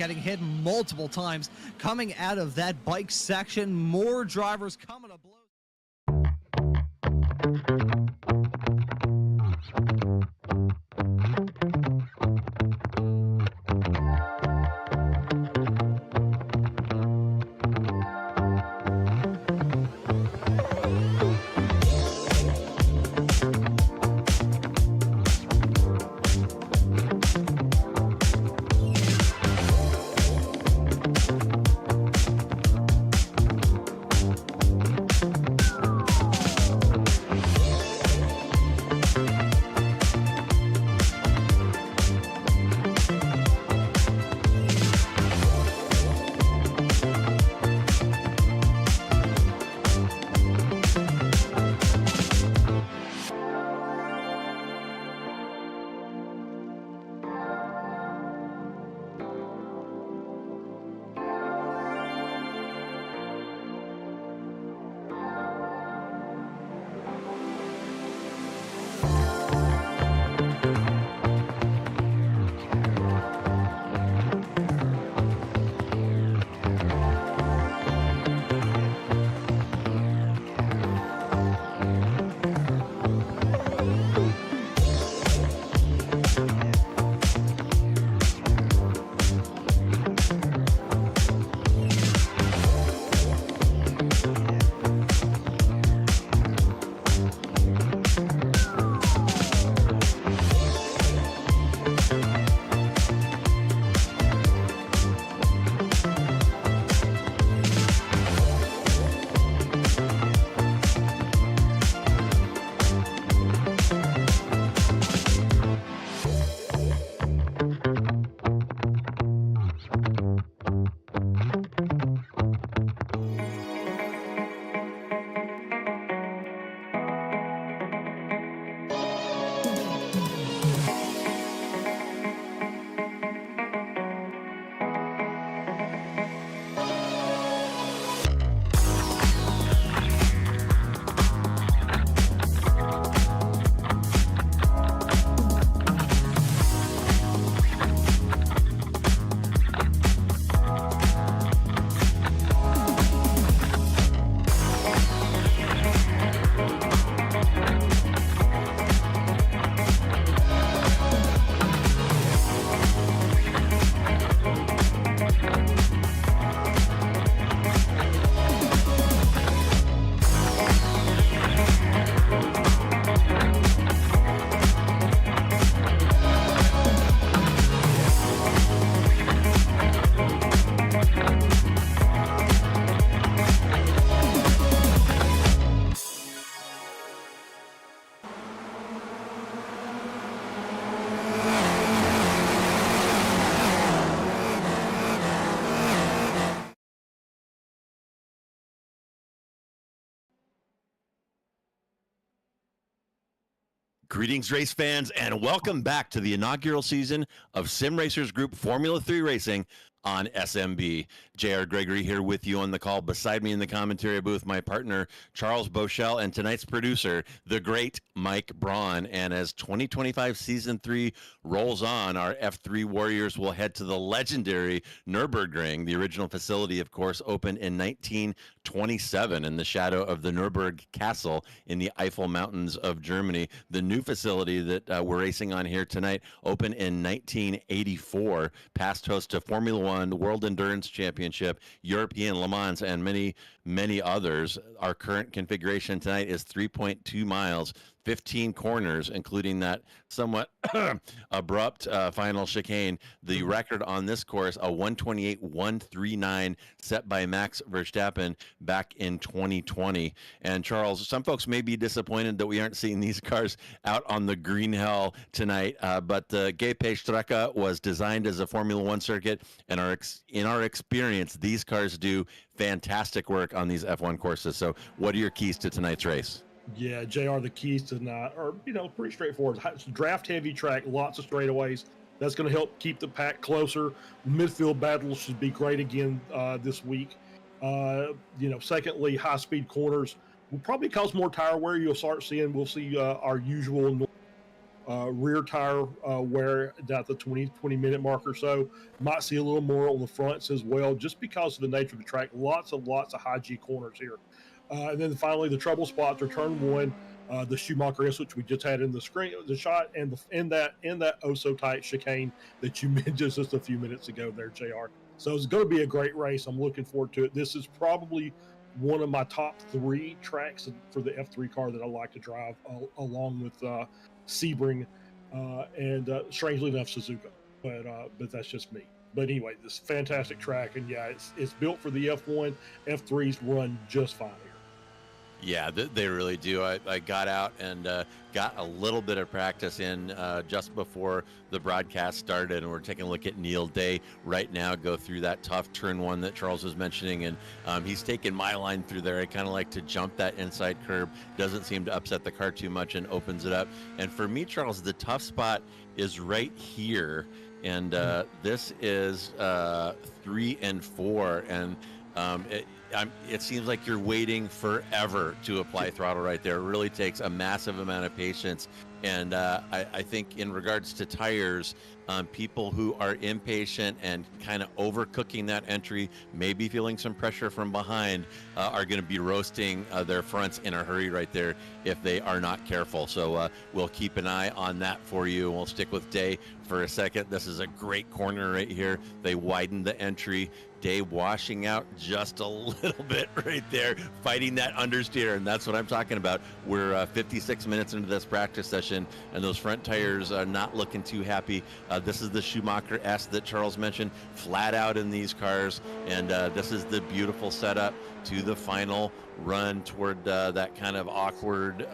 getting hit multiple times coming out of that bike section. More drivers coming to blows. Greetings, race fans, and welcome back to the inaugural season of Sim Racers Group Formula 3 Racing on SMB. JR Gregory here with you on the call. Beside me in the commentary booth, my partner, Charles Boshell, and tonight's producer, the great Mike Braun. And as 2025 Season 3 rolls on, our F3 Warriors will head to the legendary Nürburgring. The original facility, of course, opened in 1927 in the shadow of the Nürburg Castle in the Eifel Mountains of Germany. The new facility that we're racing on here tonight opened in 1984, past host to Formula One, the World Endurance Championship, European Le Mans, and many, many others. Our current configuration tonight is 3.2 miles, 15 corners, including that somewhat abrupt final chicane. The record on this course, a 128.139 set by Max Verstappen back in 2020. And Charles, some folks may be disappointed that we aren't seeing these cars out on the green hell tonight, but the GP Strecke was designed as a Formula One circuit, and in our experience, these cars do fantastic work on these F1 courses. So what are your keys to tonight's race? Yeah, JR, the keys tonight are, pretty straightforward. It's a draft-heavy track, lots of straightaways. That's going to help keep the pack closer. Midfield battles should be great again this week. Secondly, high-speed corners will probably cause more tire wear. We'll see our usual rear tire wear at the 20-minute mark or so. Might see a little more on the fronts as well, just because of the nature of the track. Lots of high G corners here. And then finally, the trouble spots are turn one, the Schumacher S, which we just had in the shot, and in that oh so tight chicane that you mentioned just a few minutes ago there, JR. So it's going to be a great race. I'm looking forward to it. This is probably one of my top 3 tracks for the F3 car that I like to drive, along with Sebring and strangely enough Suzuka. But that's just me. But anyway, this fantastic track, and yeah, it's built for the F1. F3s run just fine here. Yeah, they really do. I got out and got a little bit of practice in just before the broadcast started, and we're taking a look at Neil Day right now go through that tough turn one that Charles was mentioning, and he's taking my line through there. I kind of like to jump that inside curb. Doesn't seem to upset the car too much and opens it up. And for me, Charles, the tough spot is right here, and this is 3 and 4, and it seems like you're waiting forever to apply throttle right there. It really takes a massive amount of patience. And I think in regards to tires, people who are impatient and kind of overcooking that entry, maybe feeling some pressure from behind, are going to be roasting their fronts in a hurry right there if they are not careful. So we'll keep an eye on that for you. We'll stick with Day for a second. This is a great corner right here. They widened the entry. Day washing out just a little bit right there, fighting that understeer, and that's what I'm talking about. We're 56 minutes into this practice session, and those front tires are not looking too happy. This is the Schumacher S that Charles mentioned, flat out in these cars, and this is the beautiful setup to the final run toward that kind of awkward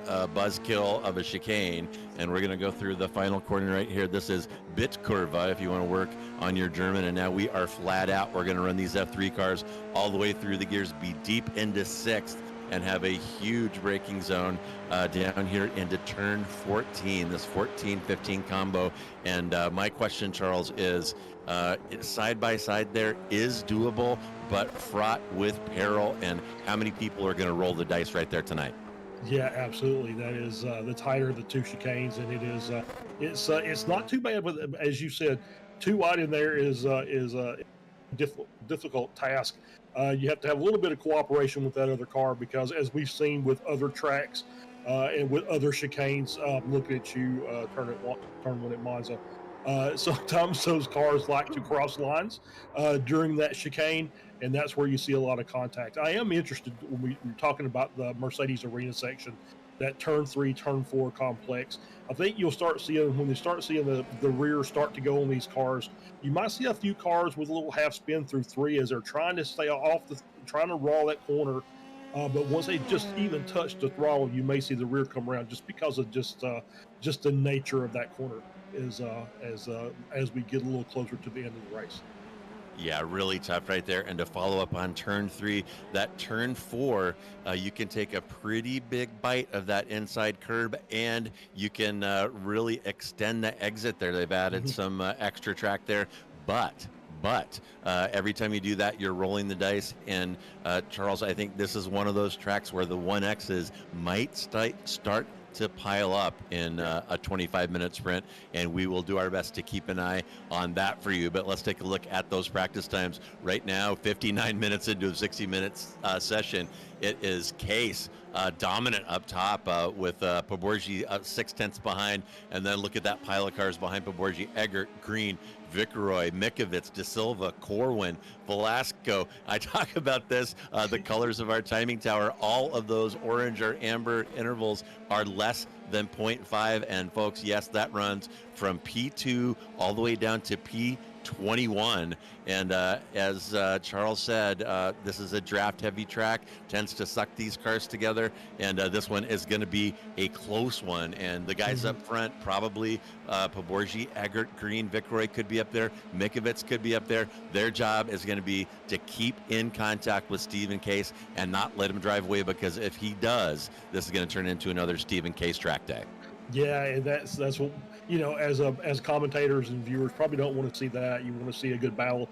buzzkill of a chicane. And we're going to go through the final corner right here. This is Bitkurva if you want to work on your German. And now we are flat out. We're going to run these F3 cars all the way through the gears, be deep into 6th, and have a huge braking zone down here into turn 14, this 14-15 combo. And my question, Charles, is side by side there is doable, but fraught with peril. And how many people are going to roll the dice right there tonight? Yeah, absolutely. That is the tighter of the 2 chicanes, and it is it's not too bad. But as you said, too wide in there is a difficult task. You have to have a little bit of cooperation with that other car, because as we've seen with other tracks and with other chicanes, looking at you turn one at Monza. Sometimes those cars like to cross lines during that chicane, and that's where you see a lot of contact. I am interested when we're talking about the Mercedes arena section, that turn 3, turn 4 complex. I think you'll start seeing, when they start seeing the rear start to go on these cars, you might see a few cars with a little half spin through 3 as they're trying to stay off trying to raw that corner. But once they just even touch the throttle, you may see the rear come around, just because of just the nature of that corner as we get a little closer to the end of the race. Yeah, really tough right there. And to follow up on turn 3, that turn 4, you can take a pretty big bite of that inside curb, and you can really extend the exit there. They've added some extra track there, but every time you do that, you're rolling the dice. And Charles, I think this is one of those tracks where the 1Xs might start to pile up in a 25-minute sprint, and we will do our best to keep an eye on that for you. But let's take a look at those practice times right now. 59 minutes into a 60-minute session. It is Case dominant up top with Poborgi 6/10 behind, and then look at that pile of cars behind Poborgi: Eggert, Green, Vicaroy, Mikovits, De Silva, Corwin, Velasco. I talk about this, the colors of our timing tower. All of those orange or amber intervals are less than 0.5. And folks, yes, that runs from P2 all the way down to P21. And as Charles said, this is a draft heavy track, tends to suck these cars together, and this one is going to be a close one. And the guys up front, probably Poborgi, Eggert, Green, Vicaroy could be up there, Mikovits could be up there. Their job is going to be to keep in contact with Stephen Case and not let him drive away, because if he does, this is going to turn into another Stephen Case track day. Yeah, and that's what, as commentators and viewers, probably don't want to see that. You want to see a good battle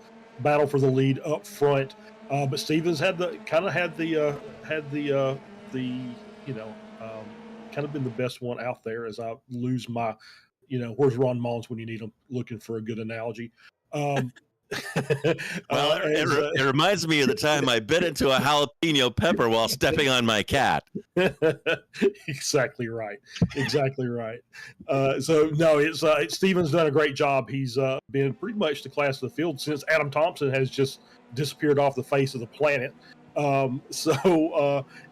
for the lead up front. But Stevens had the kind of been the best one out there as I lose my, where's Ron Mullins when you need him, looking for a good analogy. Um, Well, it reminds me of the time I bit into a jalapeno pepper while stepping on my cat. Exactly right. Exactly right. So no, it's Steven's done a great job. He's been pretty much the class of the field since Adam Thompson has just disappeared off the face of the planet.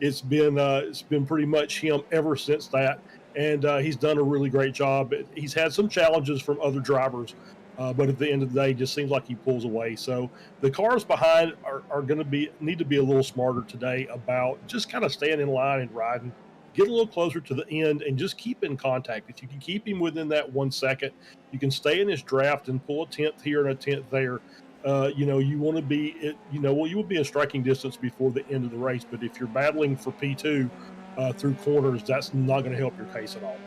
It's been pretty much him ever since that, and he's done a really great job. He's had some challenges from other drivers, but at the end of the day, it just seems like he pulls away. So the cars behind are going to need to be a little smarter today about just kind of staying in line and riding, get a little closer to the end, and just keep in contact. If you can keep him within that 1 second, you can stay in this draft and pull a 10th here and a 10th there. You want to be, you will be in striking distance before the end of the race. But if you're battling for P2 through corners, that's not going to help your case at all.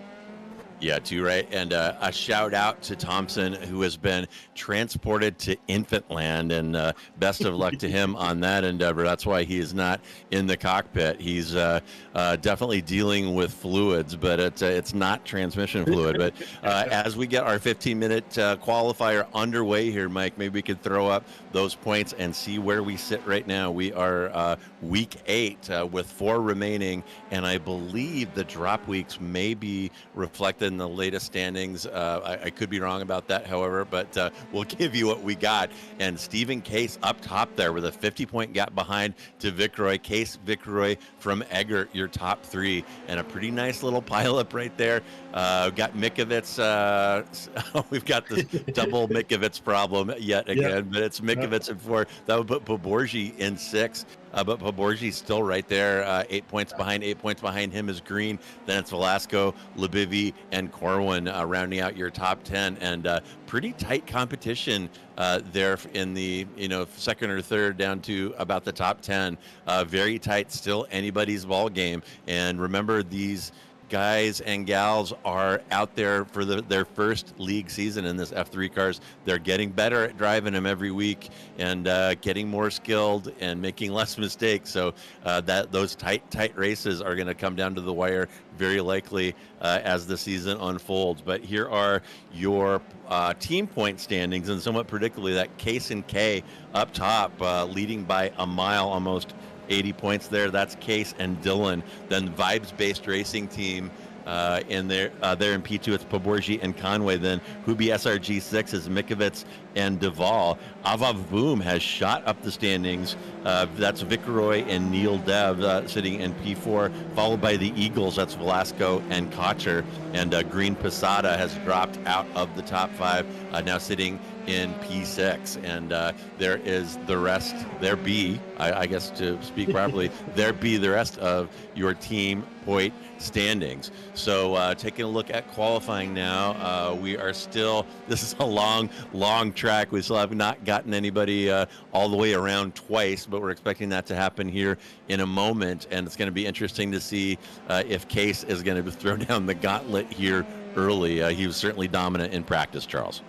Yeah, too right. And a shout out to Thompson, who has been transported to infant land, and best of luck to him on that endeavor. That's why he is not in the cockpit. He's definitely dealing with fluids, but it's not transmission fluid. But as we get our 15-minute qualifier underway here, Mike, maybe we could throw up those points and see where we sit right now. We are week 8 with 4 remaining, and I believe the drop weeks may be reflected in the latest standings. I could be wrong about that, however, but we'll give you what we got. And Stephen Case up top there with a 50-point gap behind to Viceroy. Case, Viceroy from Eggert, your top 3, and a pretty nice little pileup right there. Got Mikovits. We've got this double Mikovits problem yet again, but it's Mikovits in 4. That would put Poborgi in 6. But Poborgi's still right there, 8 points behind. 8 points behind him is Green. Then it's Velasco, Lebivi, and Corwin rounding out your top 10. And pretty tight competition there in the second or third down to about the top 10. Very tight, still anybody's ball game. And remember, these guys and gals are out there for their first league season in this F3 cars. They're getting better at driving them every week and getting more skilled and making less mistakes. So that those tight races are going to come down to the wire very likely as the season unfolds. But here are your team point standings, and somewhat predictably, that Case and K up top, leading by a mile, almost 80 points there. That's Case and Dylan. Then Vibes-based racing team in there in P2, it's Poborgi and Conway. Then Hubi SRG 6 is Mikovits and Duvall. Avav Boom has shot up the standings. That's Viceroy and Neil Dev sitting in P4, followed by the Eagles. That's Velasco and Cotcher. And Green Posada has dropped out of the top 5, now sitting in P6. And there is the rest. There be, I guess to speak properly, there be the rest of your team point standings. So taking a look at qualifying now, we are still, this is a long track. We still have not gotten anybody all the way around twice, but we're expecting that to happen here in a moment. And it's going to be interesting to see if Case is going to throw down the gauntlet here early. He was certainly dominant in practice, Charles.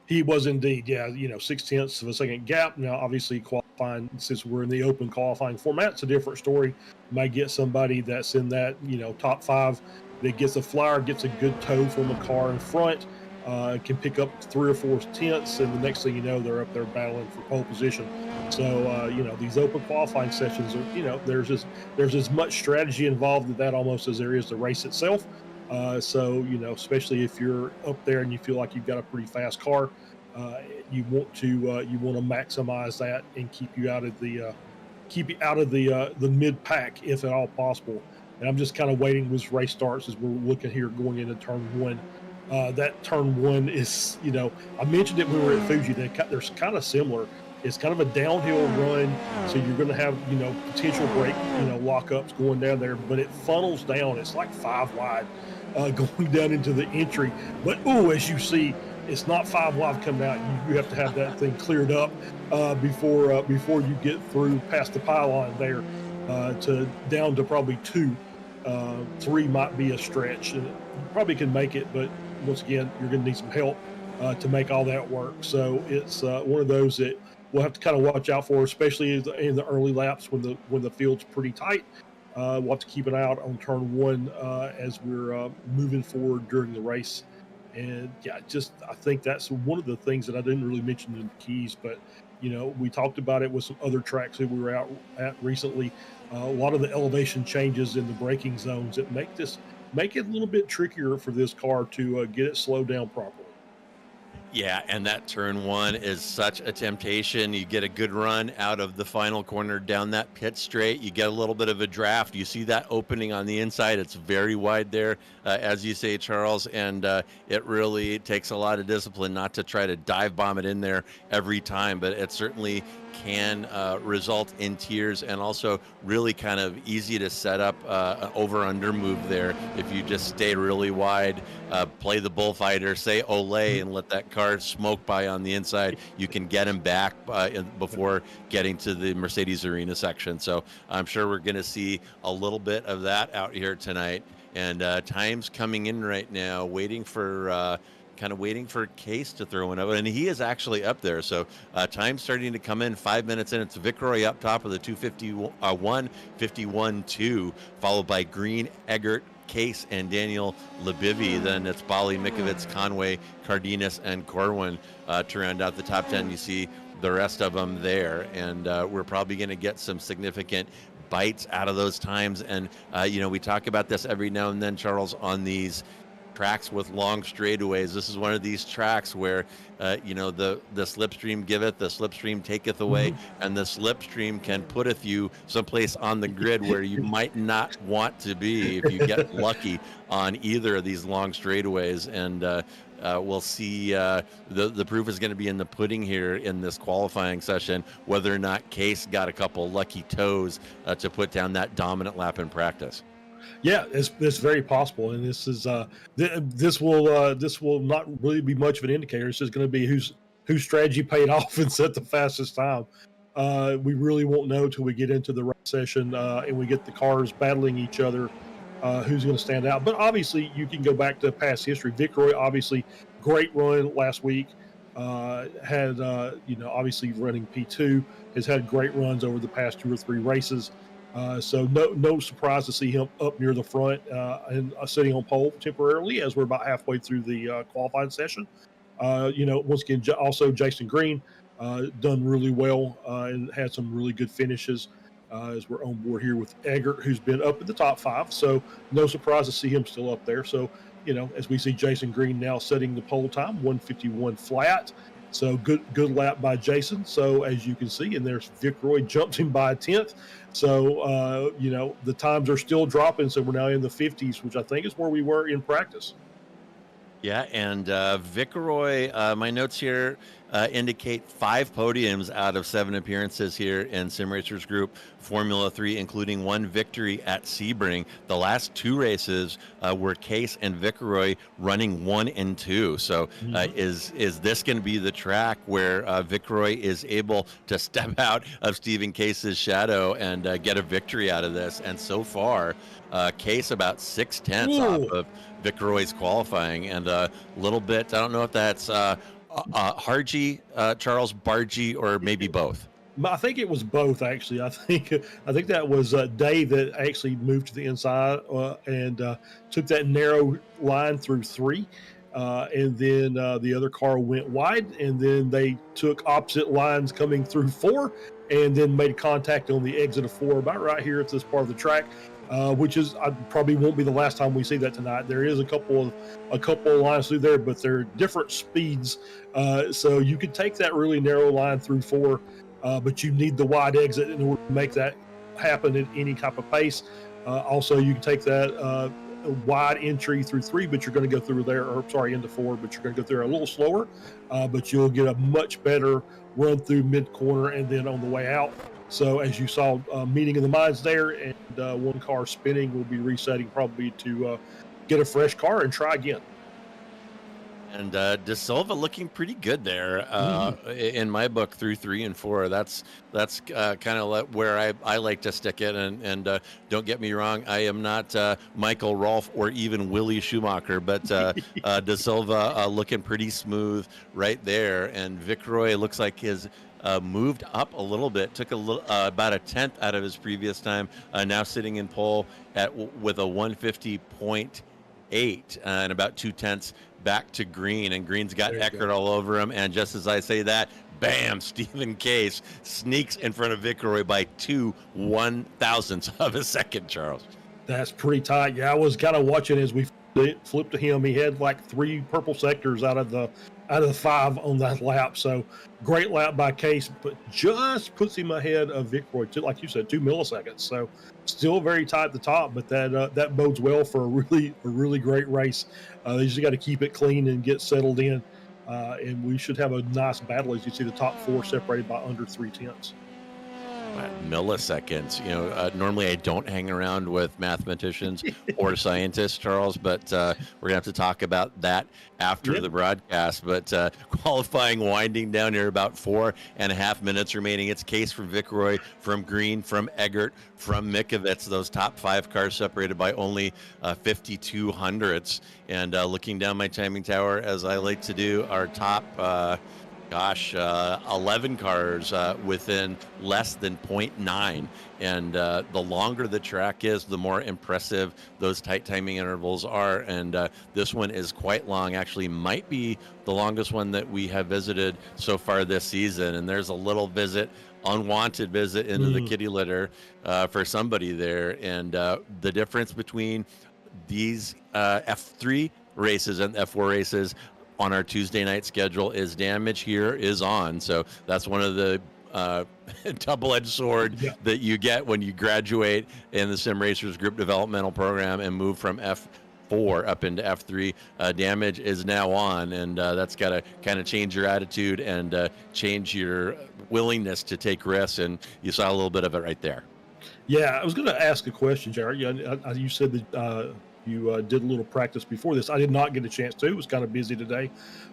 He was indeed, yeah. 0.6 of a second gap. Now, obviously, qualifying, since we're in the open qualifying format, it's a different story. Might get somebody that's in that, top 5 that gets a flyer, gets a good tow from a car in front, can pick up 3 or 4 tenths, and the next thing you know, they're up there battling for pole position. So, these open qualifying sessions are, there's as much strategy involved in that almost as there is the race itself. Especially if you're up there and you feel like you've got a pretty fast car, you want to maximize that and keep you out of the mid pack if at all possible. And I'm just kind of waiting when this race starts as we're looking here going into turn 1. That turn 1 is, I mentioned it when we were at Fuji. They're kind of similar. It's kind of a downhill run, so you're going to have, potential brake, lockups going down there, but it funnels down. It's like 5 wide going down into the entry. But, as you see, it's not 5 wide coming out. You have to have that thing cleared up before you get through past the pylon there down to probably 2. 3 might be a stretch. And you probably can make it, but once again, you're going to need some help to make all that work. So it's one of those that we'll have to kind of watch out for, especially in the early laps when the field's pretty tight. We'll have to keep an eye out on turn one as we're moving forward during the race. And yeah, I think that's one of the things that I didn't really mention in the keys, but we talked about it with some other tracks that we were out at recently. A lot of the elevation changes in the braking zones that make it a little bit trickier for this car to get it slowed down properly. Yeah, and that turn one is such a temptation. You get a good run out of the final corner down that pit straight. You get a little bit of a draft. You see that opening on the inside. It's very wide there, as you say, Charles, and it really takes a lot of discipline not to try to dive bomb it in there every time, but it certainly can result in tears, and also really kind of easy to set up an over-under move there if you just stay really wide, play the bullfighter, say Olay, and let that car smoke by on the inside. You can get him back before getting to the Mercedes Arena section. So I'm sure we're going to see a little bit of that out here tonight. And time's coming in right now, waiting for Case to throw one up, and he is actually up there. So time's starting to come in. 5 minutes in, it's Viceroy up top of the 251, 51-2, followed by Green, Eggert, Case, and Daniel Labivy. Then it's Bali, Mikovits, Conway, Cardenas, and Corwin to round out the top 10. You see the rest of them there, and we're probably going to get some significant bites out of those times. And we talk about this every now and then, Charles, on these tracks with long straightaways. This is one of these tracks where the slipstream giveth, the slipstream taketh away, and the slipstream can putteth you someplace on the grid where you might not want to be if you get lucky on either of these long straightaways. And we'll see. The proof is going to be in the pudding here in this qualifying session, whether or not Case got a couple lucky toes to put down that dominant lap in practice. Yeah, it's very possible, and this will not really be much of an indicator. It's just going to be whose strategy paid off and set the fastest time. We really won't know till we get into the race session and we get the cars battling each other. Who's going to stand out? But obviously, you can go back to past history. Viceroy, obviously, great run last week. Had obviously running P2, has had great runs over the past 2 or 3 races. So no surprise to see him up near the front and sitting on pole temporarily as we're about halfway through the qualifying session. Once again, also Jason Green done really well and had some really good finishes as we're on board here with Eggert, who's been up in the top 5. So no surprise to see him still up there. So, as we see Jason Green now setting the pole time, 151 flat. So good lap by Jason. So as you can see, and there's Viceroy jumps him by a 10th. So, the times are still dropping. So we're now in the 50s, which I think is where we were in practice. Yeah, and Viceroy, my notes here indicate 5 podiums out of 7 appearances here in Sim Racers Group Formula 3, including 1 victory at Sebring. The last 2 races were Case and Viceroy running 1 and 2. So is this going to be the track where Viceroy is able to step out of Stephen Case's shadow and get a victory out of this? And so far, Case about 6/10 off of Viceroy's qualifying, and a little bit, I don't know if that's Hargy, Charles Bargy, or maybe both. I think it was both, actually. I think that was Dave that actually moved to the inside and took that narrow line through 3. And then the other car went wide, and then they took opposite lines coming through 4, and then made contact on the exit of 4 about right here at this part of the track. Which is probably won't be the last time we see that tonight. There is a couple of lines through there, but they're different speeds. So you could take that really narrow line through 4, but you need the wide exit in order to make that happen at any type of pace. Also, you can take that wide entry through 3, but you're going to go through there, into 4, but you're going to go through a little slower. But you'll get a much better run through mid corner and then on the way out. So as you saw, meeting of the minds there, and 1 car spinning, will be resetting probably to get a fresh car and try again. And De Silva looking pretty good there in my book through 3 and 4. That's kind of where I like to stick it. And don't get me wrong, I am not Michael Rolfe or even Willie Schumacher, but De Silva looking pretty smooth right there. And Viceroy looks like his moved up a little bit, took a little about a tenth out of his previous time. Now sitting in pole with a 150.8 and about 2/10 back to Green, and Green's got Eckert all over him. And just as I say that, bam, Stephen Case sneaks in front of Vicroy by 2/1000ths of a second, Charles. That's pretty tight. Yeah, I was kind of watching as we flipped to him. He had like 3 purple sectors out of the 5 on that lap. So great lap by Case, but just puts him ahead of Vicroy, like you said, 2 milliseconds. So still very tight at the top, but that bodes well for a really great race. They just got to keep it clean and get settled in, and we should have a nice battle. As you see, the top 4 separated by under 3/10. Milliseconds. Normally I don't hang around with mathematicians or scientists, Charles, but we're gonna have to talk about that after the broadcast. But qualifying winding down here, about 4.5 minutes remaining. It's Case from Vicroy, from Green, from Eggert, from Mikovits. Those top 5 cars separated by only 52 hundredths. And looking down my timing tower, as I like to do, our top 11 cars within less than 0.9. And the longer the track is, the more impressive those tight timing intervals are. And this one is quite long, actually might be the longest one that we have visited so far this season. And there's a little unwanted visit into the kitty litter for somebody there. And the difference between these F3 races and F4 races on our Tuesday night schedule is damage here is on. So that's one of the double-edged sword that you get when you graduate in the Sim Racers Group Developmental Program and move from F4 up into F3. Damage is now on, and that's got to kind of change your attitude and change your willingness to take risks, and you saw a little bit of it right there. Yeah, I was going to ask a question, Jared. You said that you did a little practice before this. I did not get a chance to. It was kind of busy today.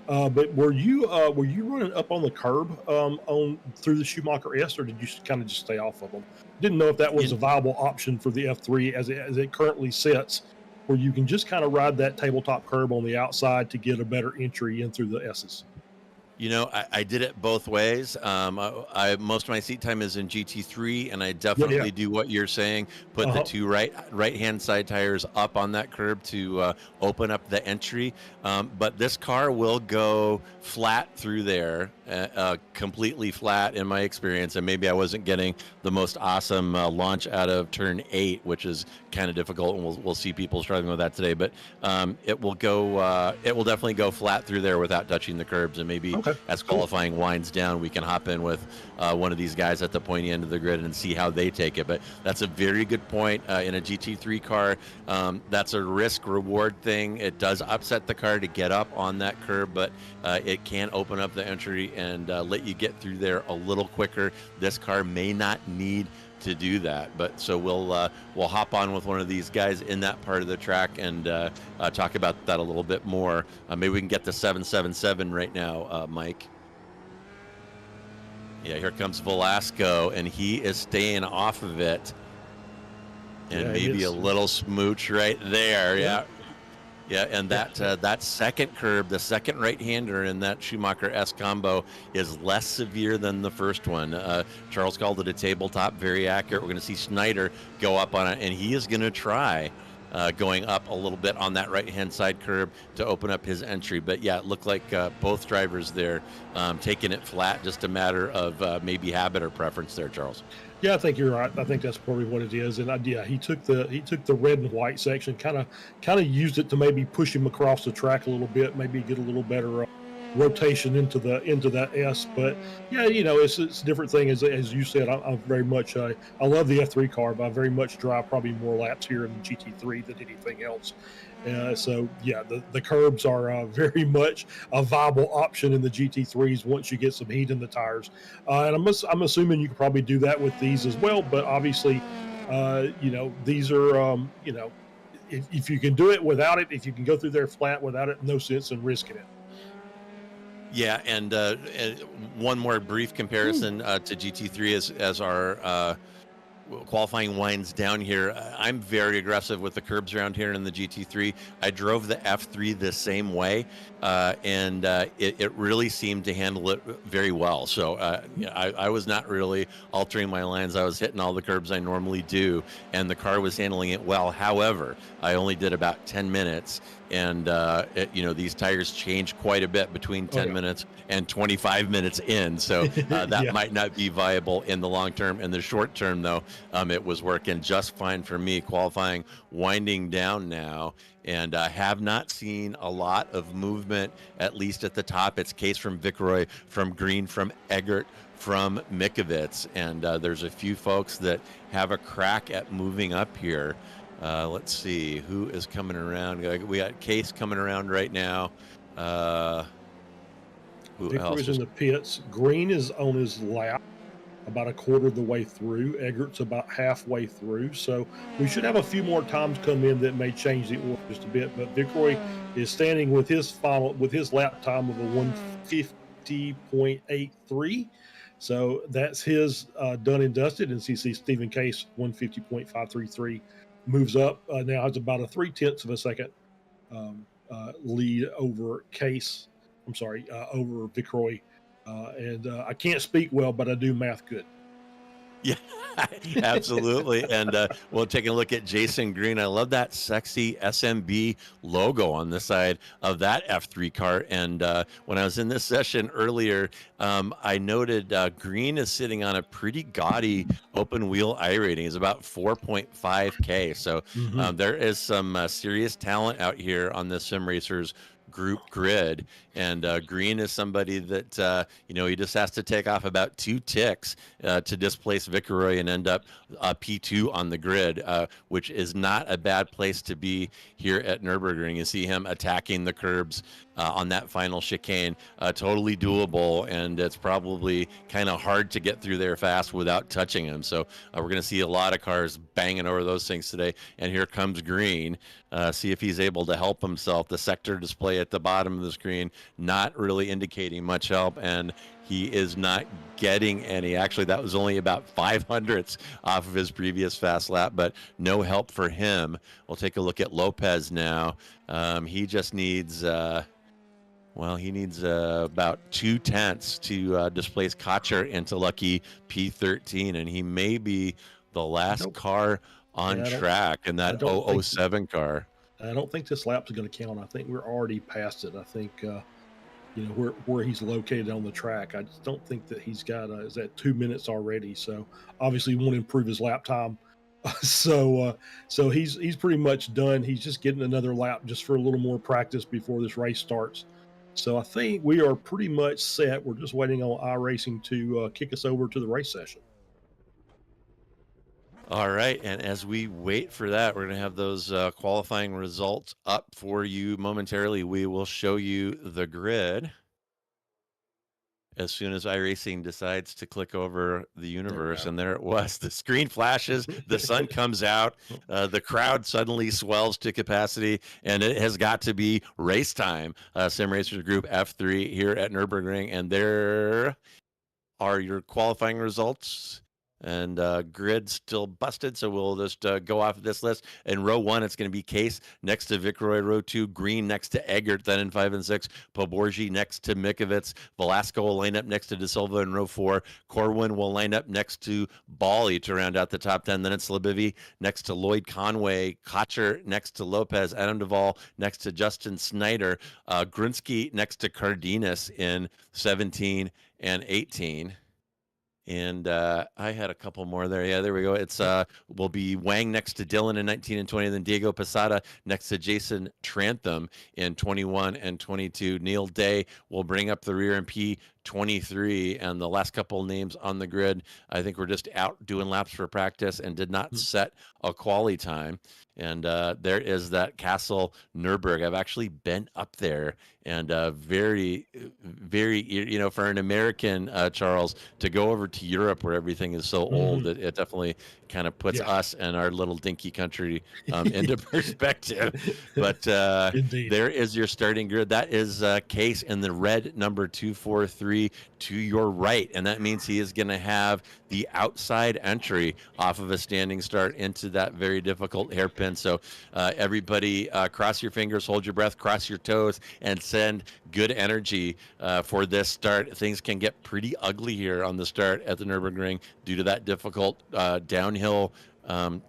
But were you running up on the curb through the Schumacher S, or did you kind of just stay off of them? Didn't know if that was a viable option for the F3 as it currently sits, where you can just kind of ride that tabletop curb on the outside to get a better entry in through the S's. I did it both ways. Most of my seat time is in GT3, and I definitely do what you're saying. Put the 2 right-hand side tires up on that curb to open up the entry. But this car will go flat through there, completely flat in my experience. And maybe I wasn't getting the most awesome launch out of turn 8, which is kind of difficult, and we'll see people struggling with that today. But it will definitely go flat through there without touching the curbs, and maybe. As qualifying winds down, we can hop in with one of these guys at the pointy end of the grid and see how they take it. But that's a very good point. In a GT3 car, that's a risk-reward thing. It does upset the car to get up on that curb, but it can open up the entry and let you get through there a little quicker. This car may not need to do that, but so we'll hop on with one of these guys in that part of the track and talk about that a little bit more. Maybe we can get the 777 right now, Mike. Yeah, here comes Velasco, and he is staying off of it, and maybe a little smooch right there. Yeah, and that second curb, the second right-hander in that Schumacher S combo is less severe than the first one. Charles called it a tabletop, very accurate. We're going to see Schneider go up on it, and he is going to try going up a little bit on that right-hand side curb to open up his entry. But yeah, it looked like both drivers there taking it flat, just a matter of maybe habit or preference there, Charles. Yeah, I think you're right. I think that's probably what it is. And he took the red and white section, kind of used it to maybe push him across the track a little bit, maybe get a little better rotation into that S. But yeah, it's a different thing. As you said, I'm very much I love the F3 car, but I very much drive probably more laps here in the GT3 than anything else. So yeah, the curbs are very much a viable option in the GT3s once you get some heat in the tires. And I'm assuming you can probably do that with these as well. But obviously, these are if you can do it without it, if you can go through there flat without it, no sense in risking it. Yeah, and one more brief comparison to GT3 as our qualifying winds down here, I'm very aggressive with the curbs around here in the GT3. I drove the F3 the same way, and it really seemed to handle it very well. So I was not really altering my lines. I was hitting all the curbs I normally do, and the car was handling it well. However, I only did about 10 minutes, and these tires change quite a bit between 10 minutes and 25 minutes in, so that might not be viable in the long term. In the short term, though, it was working just fine for me. Qualifying winding down now, and have not seen a lot of movement, at least at the top. It's Case from Vicroy, from Green, from Eggert, from Mikovits, and there's a few folks that have a crack at moving up here. Let's see who is coming around. We got Case coming around right now. Who else? Vicroy's in the pits. Green is on his lap, about a quarter of the way through. Eggert's about halfway through. So we should have a few more times come in that may change the order just a bit. But Vicroy is standing with his lap time of a 150.83. So that's his done and dusted. And you see Stephen Case 150.533 moves up. Now has about a 0.3 of a second lead over Case. Over Vicroy. And I can't speak well, but I do math good. Yeah, absolutely. And we'll take a look at Jason Green. I love that sexy SMB logo on the side of that F3 car. And when I was in this session earlier, I noted Green is sitting on a pretty gaudy open wheel I rating. It's about 4.5K. So there is some serious talent out here on the Sim Racers group grid, and Green is somebody that he just has to take off about 2 ticks to displace Vicroy and end up P2 on the grid, which is not a bad place to be here at Nürburgring. You see him attacking the curbs on that final chicane, totally doable, and it's probably kind of hard to get through there fast without touching him. So we're going to see a lot of cars banging over those things today. And here comes Green. See if he's able to help himself. The sector display at the bottom of the screen not really indicating much help, and he is not getting any. Actually, that was only about 500ths off of his previous fast lap, but no help for him. We'll take a look at Lopez now. He just needs about 0.2 to displace Cotcher into lucky P13, and he may be the last car on track in that 007 car. I don't think this lap's going to count. I think we're already past it. I think where he's located on the track. I just don't think that he's got is at 2 minutes already. So obviously he won't improve his lap time. So he's pretty much done. He's just getting another lap just for a little more practice before this race starts. So I think we are pretty much set. We're just waiting on iRacing to kick us over to the race session. All right, and as we wait for that, we're going to have those qualifying results up for you momentarily. We will show you the grid as soon as iRacing decides to click over the universe, and there it was. The screen flashes, the sun comes out, the crowd suddenly swells to capacity, and it has got to be race time. Sim Racers Group F3 here at Nürburgring, and there are your qualifying results. And grid still busted, so we'll just go off of this list. In row 1, it's going to be Case next to Vicroy. Row 2, Green next to Eggert. Then in 5 and 6, Poborji next to Mikovits. Velasco will line up next to De Silva in row 4. Corwin will line up next to Bali to round out the top 10. Then it's Lebivy next to Lloyd Conway. Cotcher next to Lopez. Adam Duvall next to Justin Snyder. Grunsky next to Cardenas in 17 and 18. And I had a couple more there. Yeah, there we go. It's will be Wang next to Dylan in 19 and 20, and then Diego Posada next to Jason Trantham in 21 and 22. Neil Day will bring up the rear in P23, and the last couple names on the grid, I think we're just out doing laps for practice and did not set a quali time. And there is that Castle Nürburg. I've actually been up there, and very, very, for an American, Charles, to go over to Europe where everything is so old, it definitely kind of puts us and our little dinky country into perspective. But there is your starting grid. That is Case in the red number 243, to your right, and that means he is going to have the outside entry off of a standing start into that very difficult hairpin. So everybody cross your fingers, hold your breath, cross your toes, and send good energy for this start. Things can get pretty ugly here on the start at the Nürburgring due to that difficult downhill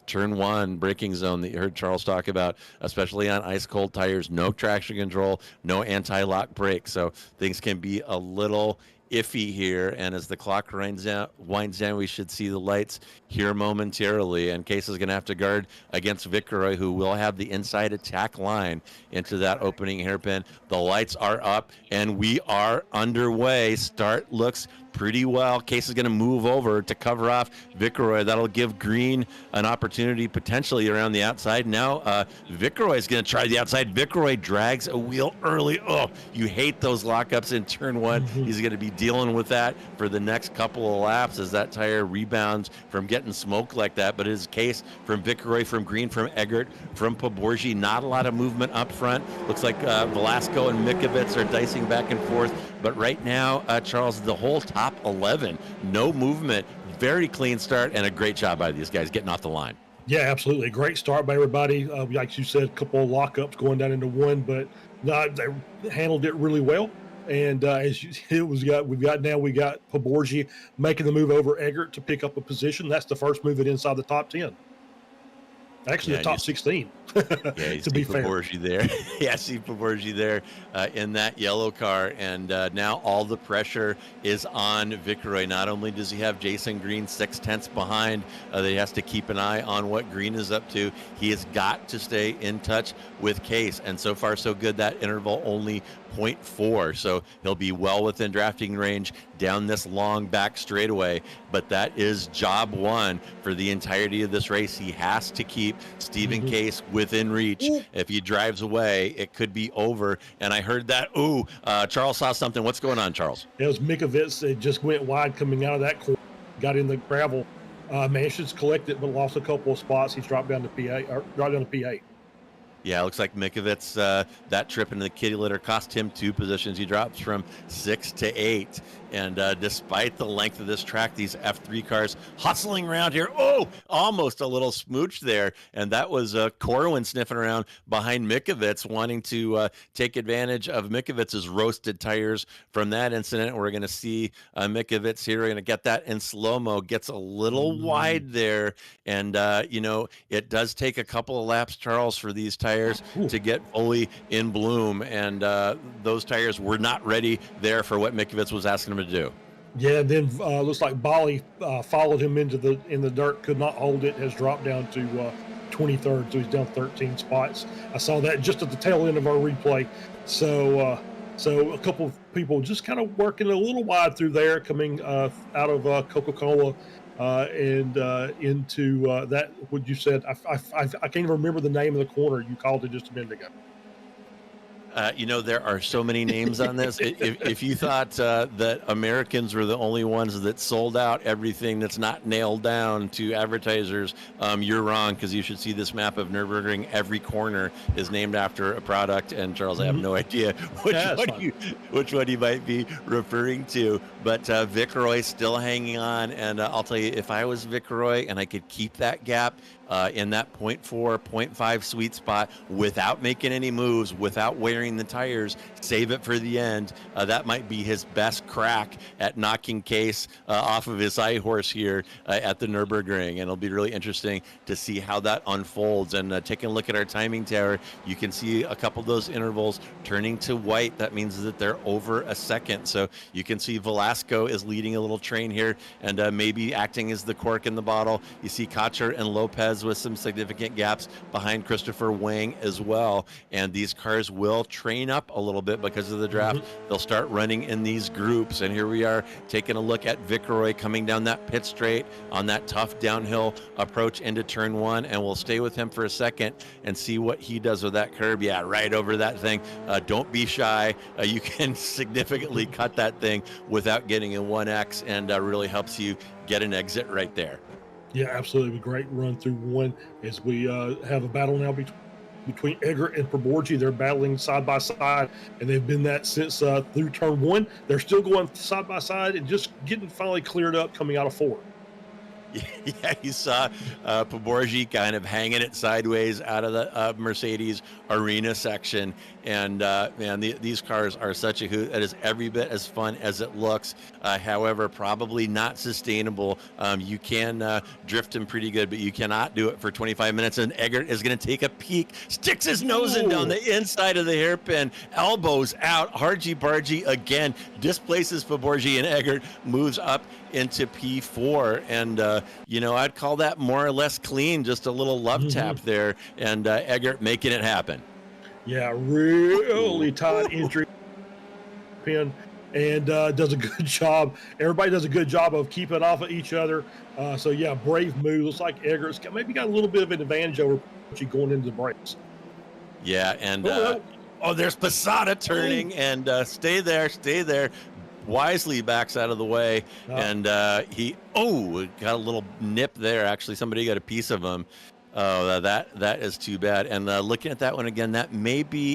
turn one braking zone that you heard Charles talk about, especially on ice cold tires. No traction control, no anti-lock brake, so things can be a little iffy here. And as the clock winds down, we should see the lights here momentarily, and Case is going to have to guard against Gregory, who will have the inside attack line into that opening hairpin. The lights are up and we are underway. Start looks pretty well. Case is going to move over to cover off Gregory. That'll give Green an opportunity potentially around the outside. Now Gregory is going to try the outside. Gregory drags a wheel early. Oh, you hate those lockups in turn one. He's going to be dealing with that for the next couple of laps as that tire rebounds from getting smoked like that. But it is Case from Gregory, from Green, from Eggert, from Poborji. Not a lot of movement up front. Looks like Velasco and Mikovits are dicing back and forth. But right now, Charles, the whole top 11, no movement, very clean start, and a great job by these guys getting off the line. Yeah, absolutely. Great start by everybody. Like you said, a couple of lockups going down into one, but they handled it really well. And we got Poborji making the move over Eggert to pick up a position. That's the first move inside the top 10. Actually, the top 16. Yeah, you to be fair. Poborji there. Yeah, see Poborji there in that yellow car. And now all the pressure is on Gregory. Not only does he have Jason Green 6/10 behind, that he has to keep an eye on what Green is up to. He has got to stay in touch with Case. And so far, so good. That interval only 0.4. So he'll be well within drafting range down this long back straightaway. But that is job one for the entirety of this race. He has to keep Stephen Case within reach. If he drives away, it could be over. And I heard that. Charles saw something. What's going on, Charles? It was Mikovits. It just went wide coming out of that corner. Got in the gravel. Managed to collect it, but lost a couple of spots. He's dropped down to P8. Yeah, it looks like Mikovits, that trip into the kitty litter cost him 2 positions. He drops from 6 to 8. And despite the length of this track, these F3 cars hustling around here. Oh, almost a little smooch there. And that was Corwin sniffing around behind Mikovits, wanting to take advantage of Mikovits' roasted tires from that incident. We're going to see Mikovits here. We're going to get that in slow-mo. Gets a little wide there. And, it does take a couple of laps, Charles, for these tires to get fully in bloom. And those tires were not ready there for what Mikovits was asking them to do. Yeah, then looks like Bali followed him in the dirt, could not hold it, has dropped down to 23rd, so he's down 13 spots. I saw that just at the tail end of our replay. So a couple of people just kind of working a little wide through there, coming out of Coca-Cola and into that. What you said, I can't even remember the name of the corner you called it just a minute ago. There are so many names on this. If you thought that Americans were the only ones that sold out everything that's not nailed down to advertisers, you're wrong, because you should see this map of Nürburgring. Every corner is named after a product. And Charles, I have no idea which one you might be referring to. But Gregory still hanging on. And I'll tell you, if I was Gregory and I could keep that gap in that 0.4, 0.5 sweet spot without making any moves, without wearing the tires, save it for the end. That might be his best crack at knocking Case off of his high horse here at the Nürburgring. And it'll be really interesting to see how that unfolds. And taking a look at our timing tower, you can see a couple of those intervals turning to white. That means that they're over a second. So you can see Velasco is leading a little train here and maybe acting as the cork in the bottle. You see Cotcher and Lopez with some significant gaps behind Christopher Wang as well. And these cars will train up a little bit because of the draft. They'll start running in these groups. And here we are taking a look at Gregory coming down that pit straight on that tough downhill approach into turn one. And we'll stay with him for a second and see what he does with that curb. Yeah, right over that thing. Don't be shy. You can significantly cut that thing without getting a 1X, and really helps you get an exit right there. Yeah, absolutely. A great run through one as we have a battle now between between Eggert and Poborji. They're battling side by side, and they've been that since through turn 1. They're still going side by side and just getting finally cleared up coming out of 4. Yeah, you saw Poborji kind of hanging it sideways out of the Mercedes arena section. And man, these cars are such a hoot. It is every bit as fun as it looks. However, probably not sustainable. You can drift him pretty good, but you cannot do it for 25 minutes. And Eggert is going to take a peek, sticks his nose in down the inside of the hairpin, elbows out, hargy-bargy again, displaces Poborji, and Eggert moves up into P4. And, I'd call that more or less clean, just a little love tap there, and Eggert making it happen. Yeah, really tight entry pin, and does a good job. Everybody does a good job of keeping off of each other. So, yeah, brave move. Looks like Eggert's maybe got a little bit of an advantage over going into the brakes. Yeah, and there's Posada turning, and stay there. Wisely backs out of the way, and he got a little nip there. Actually, somebody got a piece of him. Oh, that is too bad. And looking at that one again, that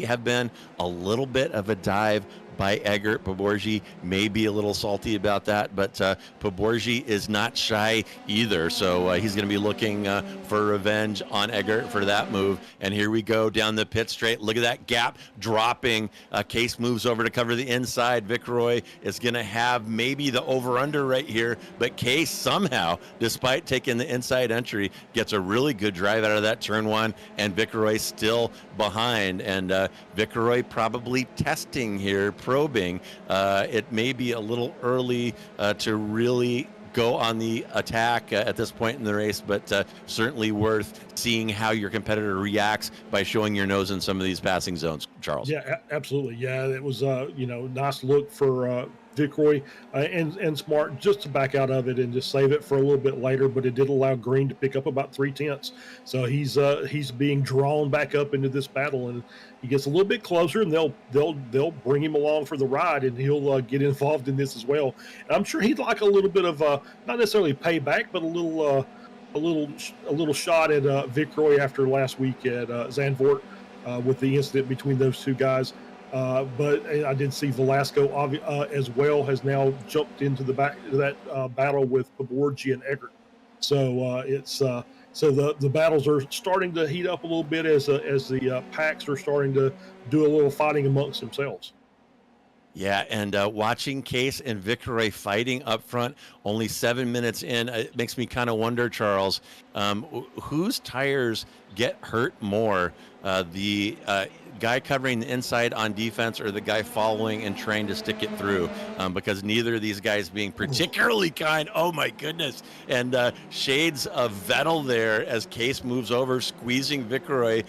have been a little bit of a dive by Eggert. Poborji may be a little salty about that, but Poborji is not shy either. So he's going to be looking for revenge on Eggert for that move. And here we go down the pit straight. Look at that gap dropping. Case moves over to cover the inside. Viceroy is going to have maybe the over-under right here, but Case somehow, despite taking the inside entry, gets a really good drive out of that turn 1, and Viceroy still behind. And Viceroy probably testing here, probing. It may be a little early to really go on the attack at this point in the race, but certainly worth seeing how your competitor reacts by showing your nose in some of these passing zones, Charles. Yeah, absolutely. Yeah, it was nice look for Viceroy and smart just to back out of it and just save it for a little bit later, but it did allow Green to pick up about 3/10. So he's being drawn back up into this battle, and he gets a little bit closer, and they'll bring him along for the ride, and he'll get involved in this as well. And I'm sure he'd like a little bit of not necessarily payback, but a little shot at Viceroy after last week at Zandvoort with the incident between those two guys. But I did see Velasco as well has now jumped into the back of that battle with Poborji and Eggert. So so the battles are starting to heat up a little bit as the packs are starting to do a little fighting amongst themselves. Yeah, and watching Case and Viceroy fighting up front, only 7 minutes in, it makes me kind of wonder, Charles, whose tires get hurt more, the guy covering the inside on defense or the guy following and trying to stick it through, because neither of these guys being particularly kind. Oh my goodness. And shades of Vettel there as Case moves over, squeezing Viceroy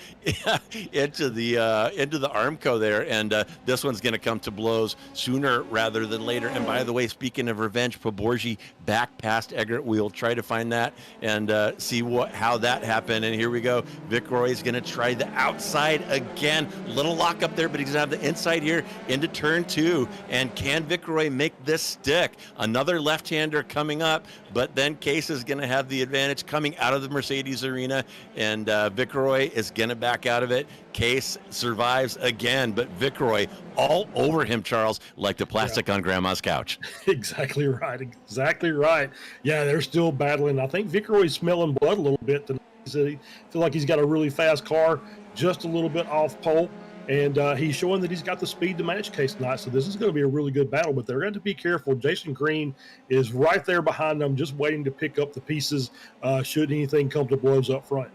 into the Armco there, and this one's going to come to blows sooner rather than later. And by the way, speaking of revenge, Poborji back past Eggert. We'll try to find that and see how that happened. And here we go. Viceroy is going to try the outside again. Little lock up there, but he's going to have the inside here into turn 2. And can Viceroy make this stick? Another left-hander coming up, but then Case is going to have the advantage coming out of the Mercedes arena, and Viceroy is going to back out of it. Case survives again, but Viceroy all over him, Charles, like the plastic on Grandma's couch. Exactly right. Yeah, they're still battling. I think Viceroy's smelling blood a little bit tonight. I feel like he's got a really fast car, just a little bit off pole, and he's showing that he's got the speed to match Case tonight. So this is going to be a really good battle, but they're going to be careful. Jason Green is right there behind them, just waiting to pick up the pieces should anything come to blows up front.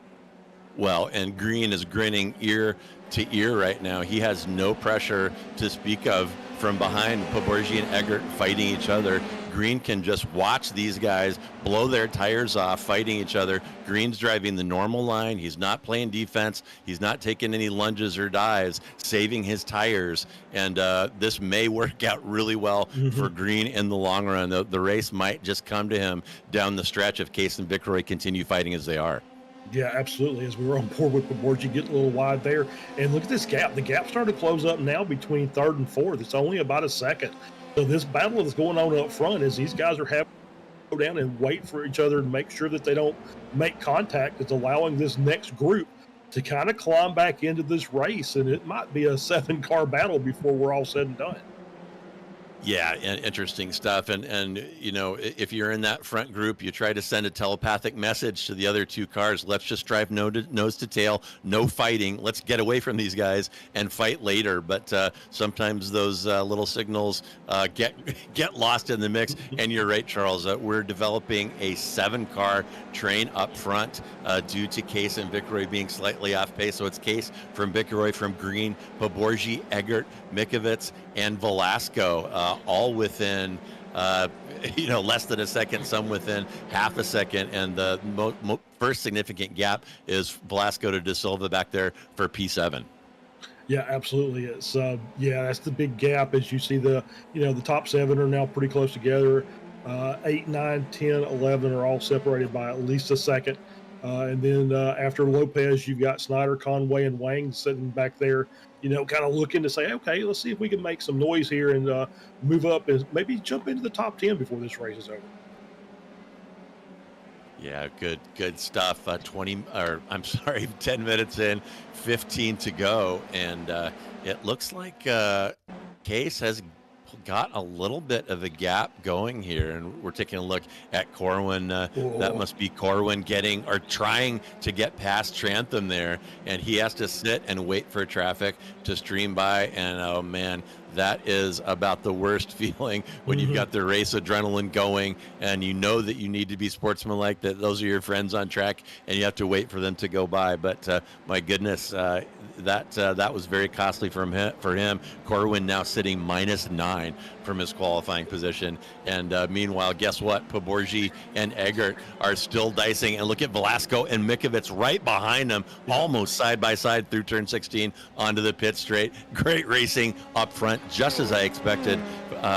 Well, and Green is grinning ear to ear right now. He has no pressure to speak of from behind Poborji and Eggert fighting each other. Green can just watch these guys blow their tires off, fighting each other. Green's driving the normal line. He's not playing defense. He's not taking any lunges or dives, saving his tires. And this may work out really well for Green in the long run. The race might just come to him down the stretch if Case and Viceroy continue fighting as they are. Yeah, absolutely. As we were on board with Poborji, getting a little wide there. And look at this gap. The gap started to close up now between third and fourth. It's only about a second. So this battle that's going on up front is these guys are having to go down and wait for each other and make sure that they don't make contact. It's allowing this next group to kind of climb back into this race, and it might be a 7-car battle before we're all said and done. Yeah, and interesting stuff. And if you're in that front group, you try to send a telepathic message to the other 2 cars. Let's just drive nose to tail, no fighting. Let's get away from these guys and fight later. But sometimes those little signals get lost in the mix. And you're right, Charles. We're developing a 7-car train up front due to Case and Gregory being slightly off pace. So it's Case from Gregory, from Green, Poborji, Eggert, Mikovits, and Velasco, all within less than a second, some within half a second. And the first significant gap is Velasco to De Silva back there for P7. Yeah, absolutely. It's that's the big gap. As you see, the top 7 are now pretty close together. 8, 9, 10, 11 are all separated by at least a second. And then after Lopez, you've got Snyder, Conway, and Wang sitting back there, kind of looking to say, okay, let's see if we can make some noise here and move up and maybe jump into the top 10 before this race is over. Yeah, good stuff. 10 minutes in, 15 to go. And it looks like Case has got a little bit of a gap going here, and we're taking a look at Corwin. That must be Corwin trying to get past Trantham there, and he has to sit and wait for traffic to stream by. And oh man, that is about the worst feeling when you've got the race adrenaline going and you know that you need to be sportsmanlike, that those are your friends on track and you have to wait for them to go by. But my goodness, that was very costly for him. Corwin now sitting -9 from his qualifying position. And meanwhile, guess what? Poborji and Eggert are still dicing. And look at Velasco and Mikovits right behind them, almost side by side through turn 16 onto the pit straight. Great racing up front, just as I expected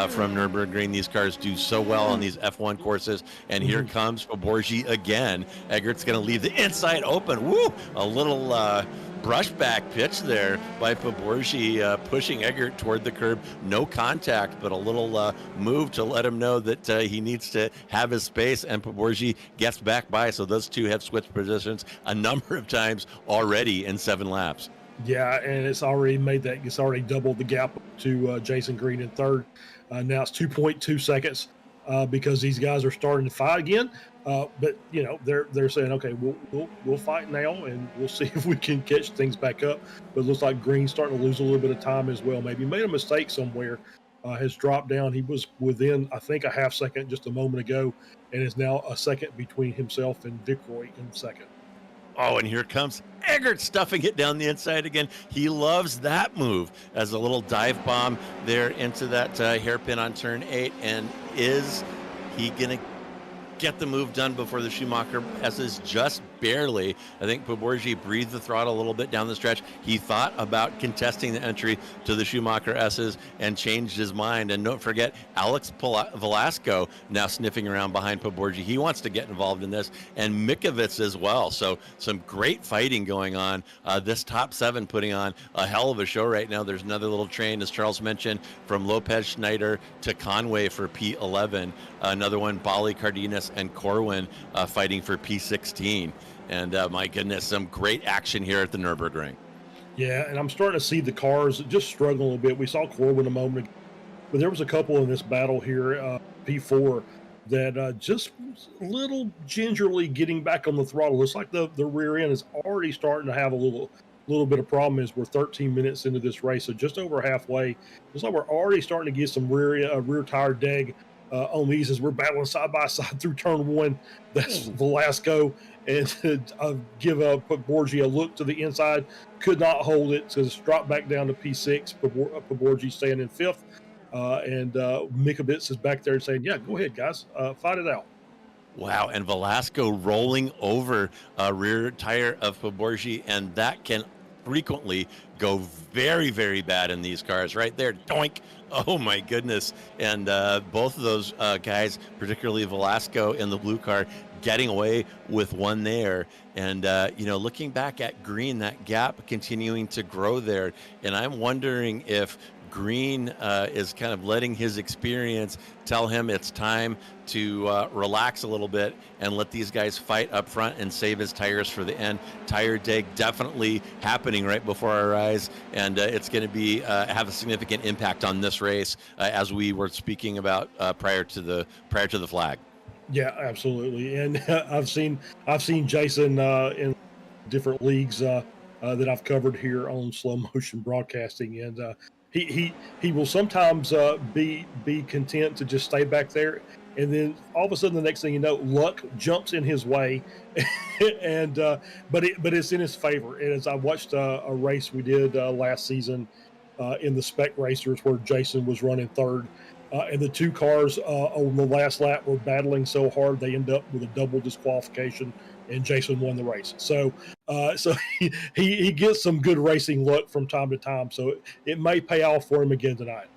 from Nürburgring. These cars do so well on these F1 courses. And here comes Poborji again. Eggert's going to leave the inside open. Woo! A little brushback pitch there by Poborji, pushing Eggert toward the curb. No contact, but a little move to let him know that he needs to have his space, and Poborji gets back by. So those two have switched positions a number of times already in 7 laps. Yeah, and it's already doubled the gap to Jason Green in third. Now it's 2.2 seconds because these guys are starting to fight again. But they're saying, okay, we'll fight now, and we'll see if we can catch things back up. But it looks like Green's starting to lose a little bit of time as well. Maybe made a mistake somewhere, has dropped down. He was within, I think, a half second just a moment ago, and is now a second between himself and Gregory in second. Oh, and here comes Eggert stuffing it down the inside again. He loves that move as a little dive bomb there into that hairpin on turn 8. And is he going to get the move done before the Schumacher S's? Just barely. I think Poborji breathed the throttle a little bit down the stretch. He thought about contesting the entry to the Schumacher S's and changed his mind. And don't forget, Alex Velasco now sniffing around behind Poborji. He wants to get involved in this, and Mikovits as well. So some great fighting going on. This top 7 putting on a hell of a show right now. There's another little train, as Charles mentioned, from Lopez, Schneider to Conway for P11. Another one, Bali, Cardenas, and Corwin fighting for P16. And my goodness, some great action here at the Nürburgring. Yeah, and I'm starting to see the cars just struggle a little bit. We saw Corwin a moment ago, but there was a couple in this battle here, P4, that just a little gingerly getting back on the throttle. Looks like the rear end is already starting to have a little bit of problem as we're 13 minutes into this race, so just over halfway. Looks like we're already starting to get some rear tire deg on these as we're battling side by side through turn 1. That's Velasco, and give Poborji a look to the inside. Could not hold it, so it's dropped back down to P6. Poborji staying in 5th, and Mikovits is back there saying, yeah, go ahead, guys, fight it out. Wow, and Velasco rolling over a rear tire of Poborji, and that can frequently go very, very bad in these cars. Right there, doink. Oh my goodness. And both of those guys, particularly Velasco in the blue car, getting away with one there. And looking back at Green, that gap continuing to grow there. And I'm wondering if Green is kind of letting his experience tell him it's time to relax a little bit and let these guys fight up front and save his tires for the end. Tire dig definitely happening right before our eyes, and it's going to be have a significant impact on this race, as we were speaking about prior to the flag. Yeah, absolutely. And I've seen Jason in different leagues that I've covered here on slow motion broadcasting, and he will sometimes be content to just stay back there, and then all of a sudden the next thing you know, luck jumps in his way, and but it's in his favor. And as I watched a race we did last season in the spec racers where Jason was running third. And the two cars on the last lap were battling so hard they end up with a double disqualification, and Jason won the race. So he gets some good racing luck from time to time. So it may pay off for him again tonight.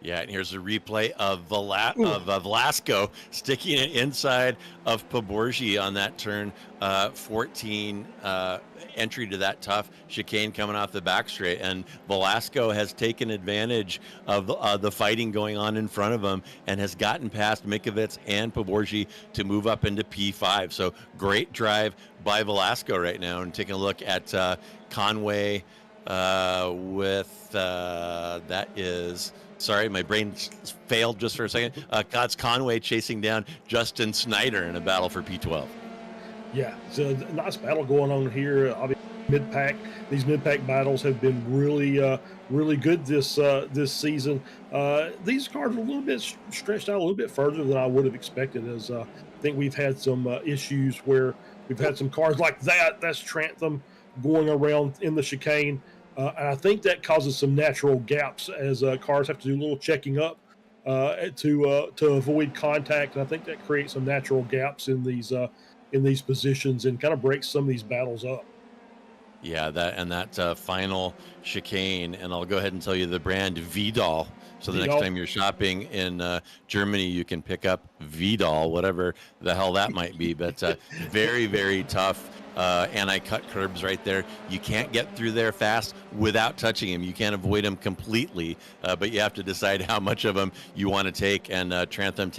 Yeah, and here's a replay of Velasco sticking it inside of Poborgi on that turn 14 entry to that tough chicane coming off the back straight. And Velasco has taken advantage of the fighting going on in front of him and has gotten past Mikovits and Poborgi to move up into P5. So great drive by Velasco right now. And taking a look at Conway with that is... Sorry, my brain failed just for a second. God's Conway chasing down Justin Snyder in a battle for P12. Yeah, so a nice battle going on here. Obviously, mid-pack. These mid-pack battles have been really good this season. These cars are a little bit stretched out a little bit further than I would have expected. As I think we've had some issues where we've had some cars like that. That's Trantham going around in the chicane. And I think that causes some natural gaps as cars have to do a little checking up to avoid contact. And I think that creates some natural gaps in these positions and kind of breaks some of these battles up. Yeah, that final chicane, and I'll go ahead and tell you the brand Vidal. So the next time you're shopping in Germany, you can pick up Vidal, whatever the hell that might be. But very, very tough. Anti-cut curbs right there. You can't get through there fast without touching him. You can't avoid him completely, but you have to decide how much of him you want to take. And Trantham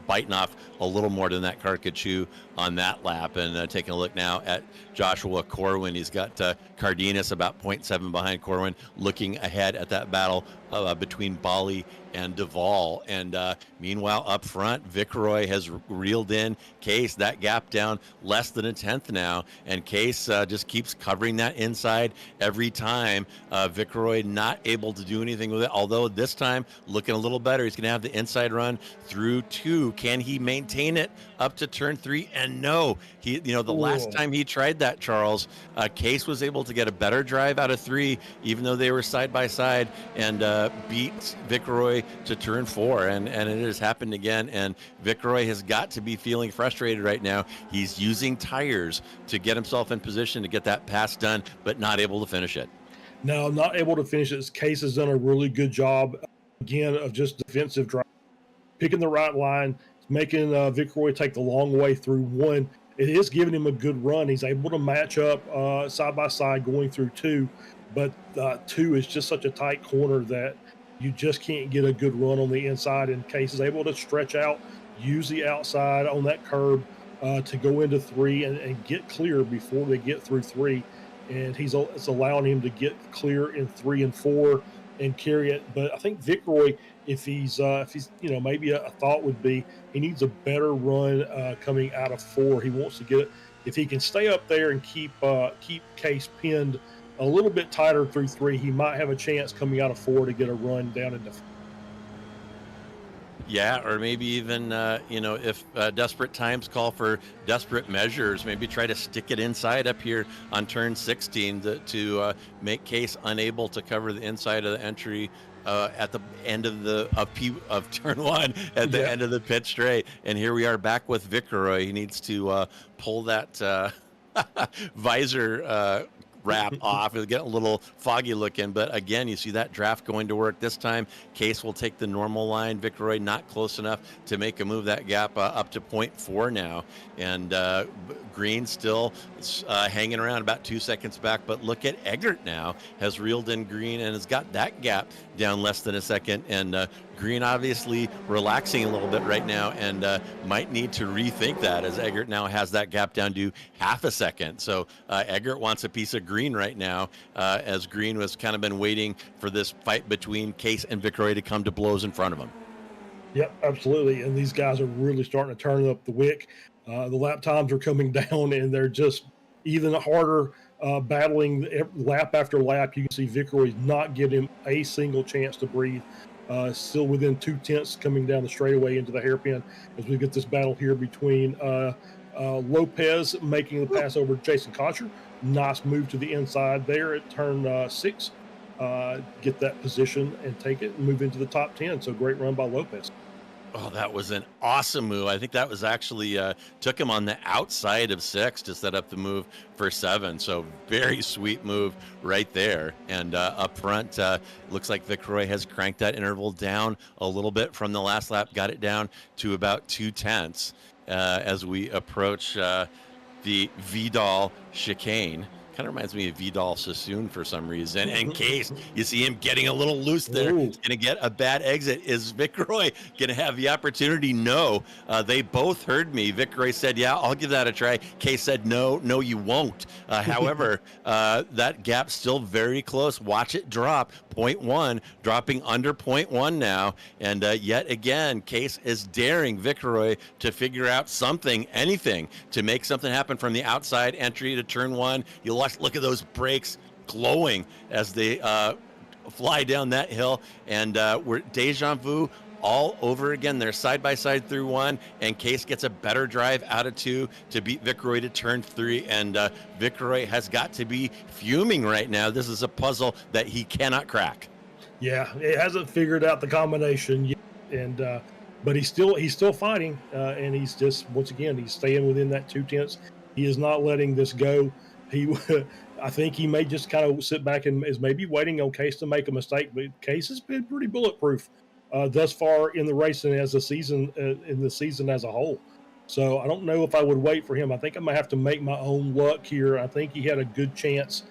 biting off a little more than that car could chew on that lap. And taking a look now at Joshua Corwin. He's got Cardenas about 0.7 behind Corwin, looking ahead at that battle between Bali and Duvall. And meanwhile, up front, Viceroy has reeled in Case. That gap down less than a tenth now. And Case just keeps covering that inside every time. Viceroy not able to do anything with it, although this time looking a little better. He's going to have the inside run through 2. Can he maintain it up to turn 3? And no, last time he tried that, Charles, Case was able to get a better drive out of 3, even though they were side by side, and beat Viceroy to turn 4. And it has happened again. And Viceroy has got to be feeling frustrated right now. He's using tires to get himself in position to get that pass done, but not able to finish it. No, not able to finish it. Case has done a really good job, again, of just defensive drive, picking the right line, making Viceroy take the long way through 1. It is giving him a good run. He's able to match up side by side going through 2, but 2 is just such a tight corner that you just can't get a good run on the inside. And Case is able to stretch out, use the outside on that curb to go into 3 and get clear before they get through 3. And it's allowing him to get clear in 3 and 4 and carry it. But I think Viceroy, if he's maybe a thought would be he needs a better run coming out of 4. He wants to get it. If he can stay up there and keep Case pinned a little bit tighter through 3, he might have a chance coming out of 4 to get a run down into 4. Yeah, or maybe even, if desperate times call for desperate measures, maybe try to stick it inside up here on turn 16 to make Case unable to cover the inside of the entry at the end of turn 1 at the end of the pit straight. And here we are back with Viceroy. He needs to pull that visor wrap off. It'll get a little foggy looking, but again, you see that draft going to work. This time, Case will take the normal line. Vicroy not close enough to make a move. That gap up to 0.4 now. And Green still hanging around about 2 seconds back, but look at Eggert now has reeled in Green and has got that gap down less than a second. And Green obviously relaxing a little bit right now and might need to rethink that as Eggert now has that gap down to half a second. So Eggert wants a piece of Green right now as Green was kind of been waiting for this fight between Case and Vicroy to come to blows in front of him. Yep, absolutely. And these guys are really starting to turn up the wick. The lap times are coming down, and they're just even harder battling lap after lap. You can see Vicroy not giving him a single chance to breathe. Still within 2/10 coming down the straightaway into the hairpin as we get this battle here between Lopez making the pass over Jason Cotcher. Nice move to the inside there at turn 6. Get that position and take it and move into the top 10. So great run by Lopez. Oh, that was an awesome move. I think that was actually took him on the outside of 6 to set up the move for 7. So very sweet move right there. And up front, looks like Vicroy has cranked that interval down a little bit from the last lap, got it down to about 2/10 as we approach the Vidal chicane. Kind of reminds me of Vidal Sassoon for some reason. And Case, you see him getting a little loose there. Ooh. He's going to get a bad exit. Is Vicroy going to have the opportunity? No. They both heard me. Vicroy said, yeah, I'll give that a try. Case said, no, you won't. However, that gap's still very close. Watch it drop. 0.1, dropping under 0.1 now. And yet again, Case is daring Vicroy to figure out something, anything, to make something happen from the outside entry to turn 1. You look at those brakes glowing as they fly down that hill, and we're deja vu all over again. They're side by side through 1, and Case gets a better drive out of 2 to beat Vicroy to turn 3, and Vicroy has got to be fuming right now. This is a puzzle that he cannot crack. Yeah, it hasn't figured out the combination yet, and but he's still fighting, and he's just, once again, he's staying within that 2/10. He is not letting this go. I think he may just kind of sit back and is maybe waiting on Case to make a mistake, but Case has been pretty bulletproof thus far in the racing as a season, in the season as a whole. So I don't know if I would wait for him. I think I might have to make my own luck here. I think he had a good chance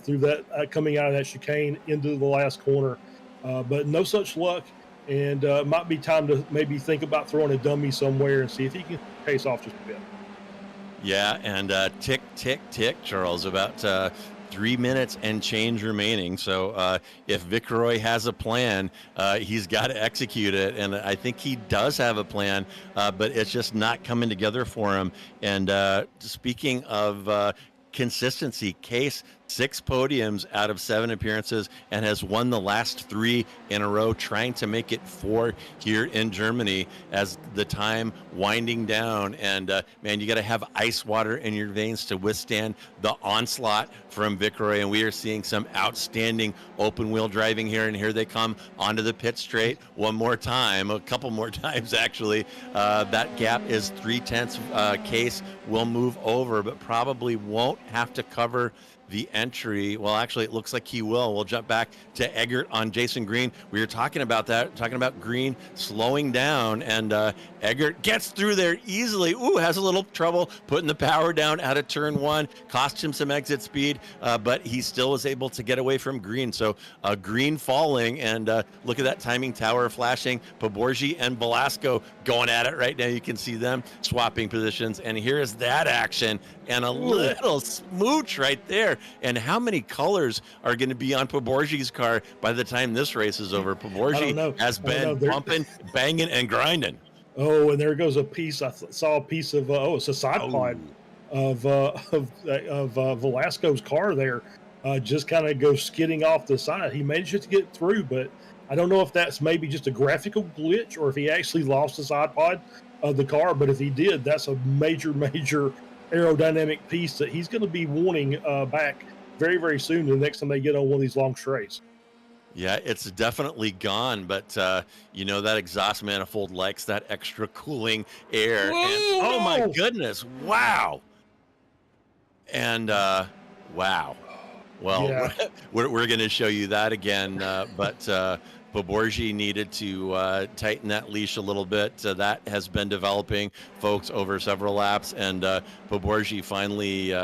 through that coming out of that chicane into the last corner, but no such luck. And might be time to maybe think about throwing a dummy somewhere and see if he can Case off just a bit. Yeah, and tick, tick, tick, Charles, about 3 minutes and change remaining. So if Vicroy has a plan, he's got to execute it. And I think he does have a plan, but it's just not coming together for him. And speaking of consistency, Case, 6 podiums out of 7 appearances and has won the last 3 in a row, trying to make it 4 here in Germany as the time winding down. And man, you got to have ice water in your veins to withstand the onslaught from Vicroy. And we are seeing some outstanding open wheel driving here. And here they come onto the pit straight one more time, a couple more times actually. That gap is 0.3. Case will move over, but probably won't have to cover the entry. Well, actually, it looks like he will. We'll jump back to Eggert on Jason Green. We were talking about that, talking about Green slowing down, and Eggert gets through there easily. Ooh, has a little trouble putting the power down out of turn 1. Cost him some exit speed, but he still was able to get away from Green. So Green falling, and look at that timing tower flashing. Poborgi and Velasco going at it right now. You can see them swapping positions, and here is that action, and a little smooch right there. And how many colors are going to be on Poborgi's car by the time this race is over? Poborgi has been bumping, banging, and grinding. Oh, and there goes a piece. I saw a piece of it's a side pod of Velasco's car there. Just kind of goes skidding off the side. He managed to get through, but I don't know if that's maybe just a graphical glitch or if he actually lost the side pod of the car. But if he did, that's a major aerodynamic piece that he's going to be wanting back very, very soon the next time they get on one of these long strays. Yeah, it's definitely gone, but you know, that exhaust manifold likes that extra cooling air. And, oh my goodness, wow. And wow. Well, Yeah. we're going to show you that again, but Poborgi needed to tighten that leash a little bit. That has been developing, folks, over several laps, and Poborgi finally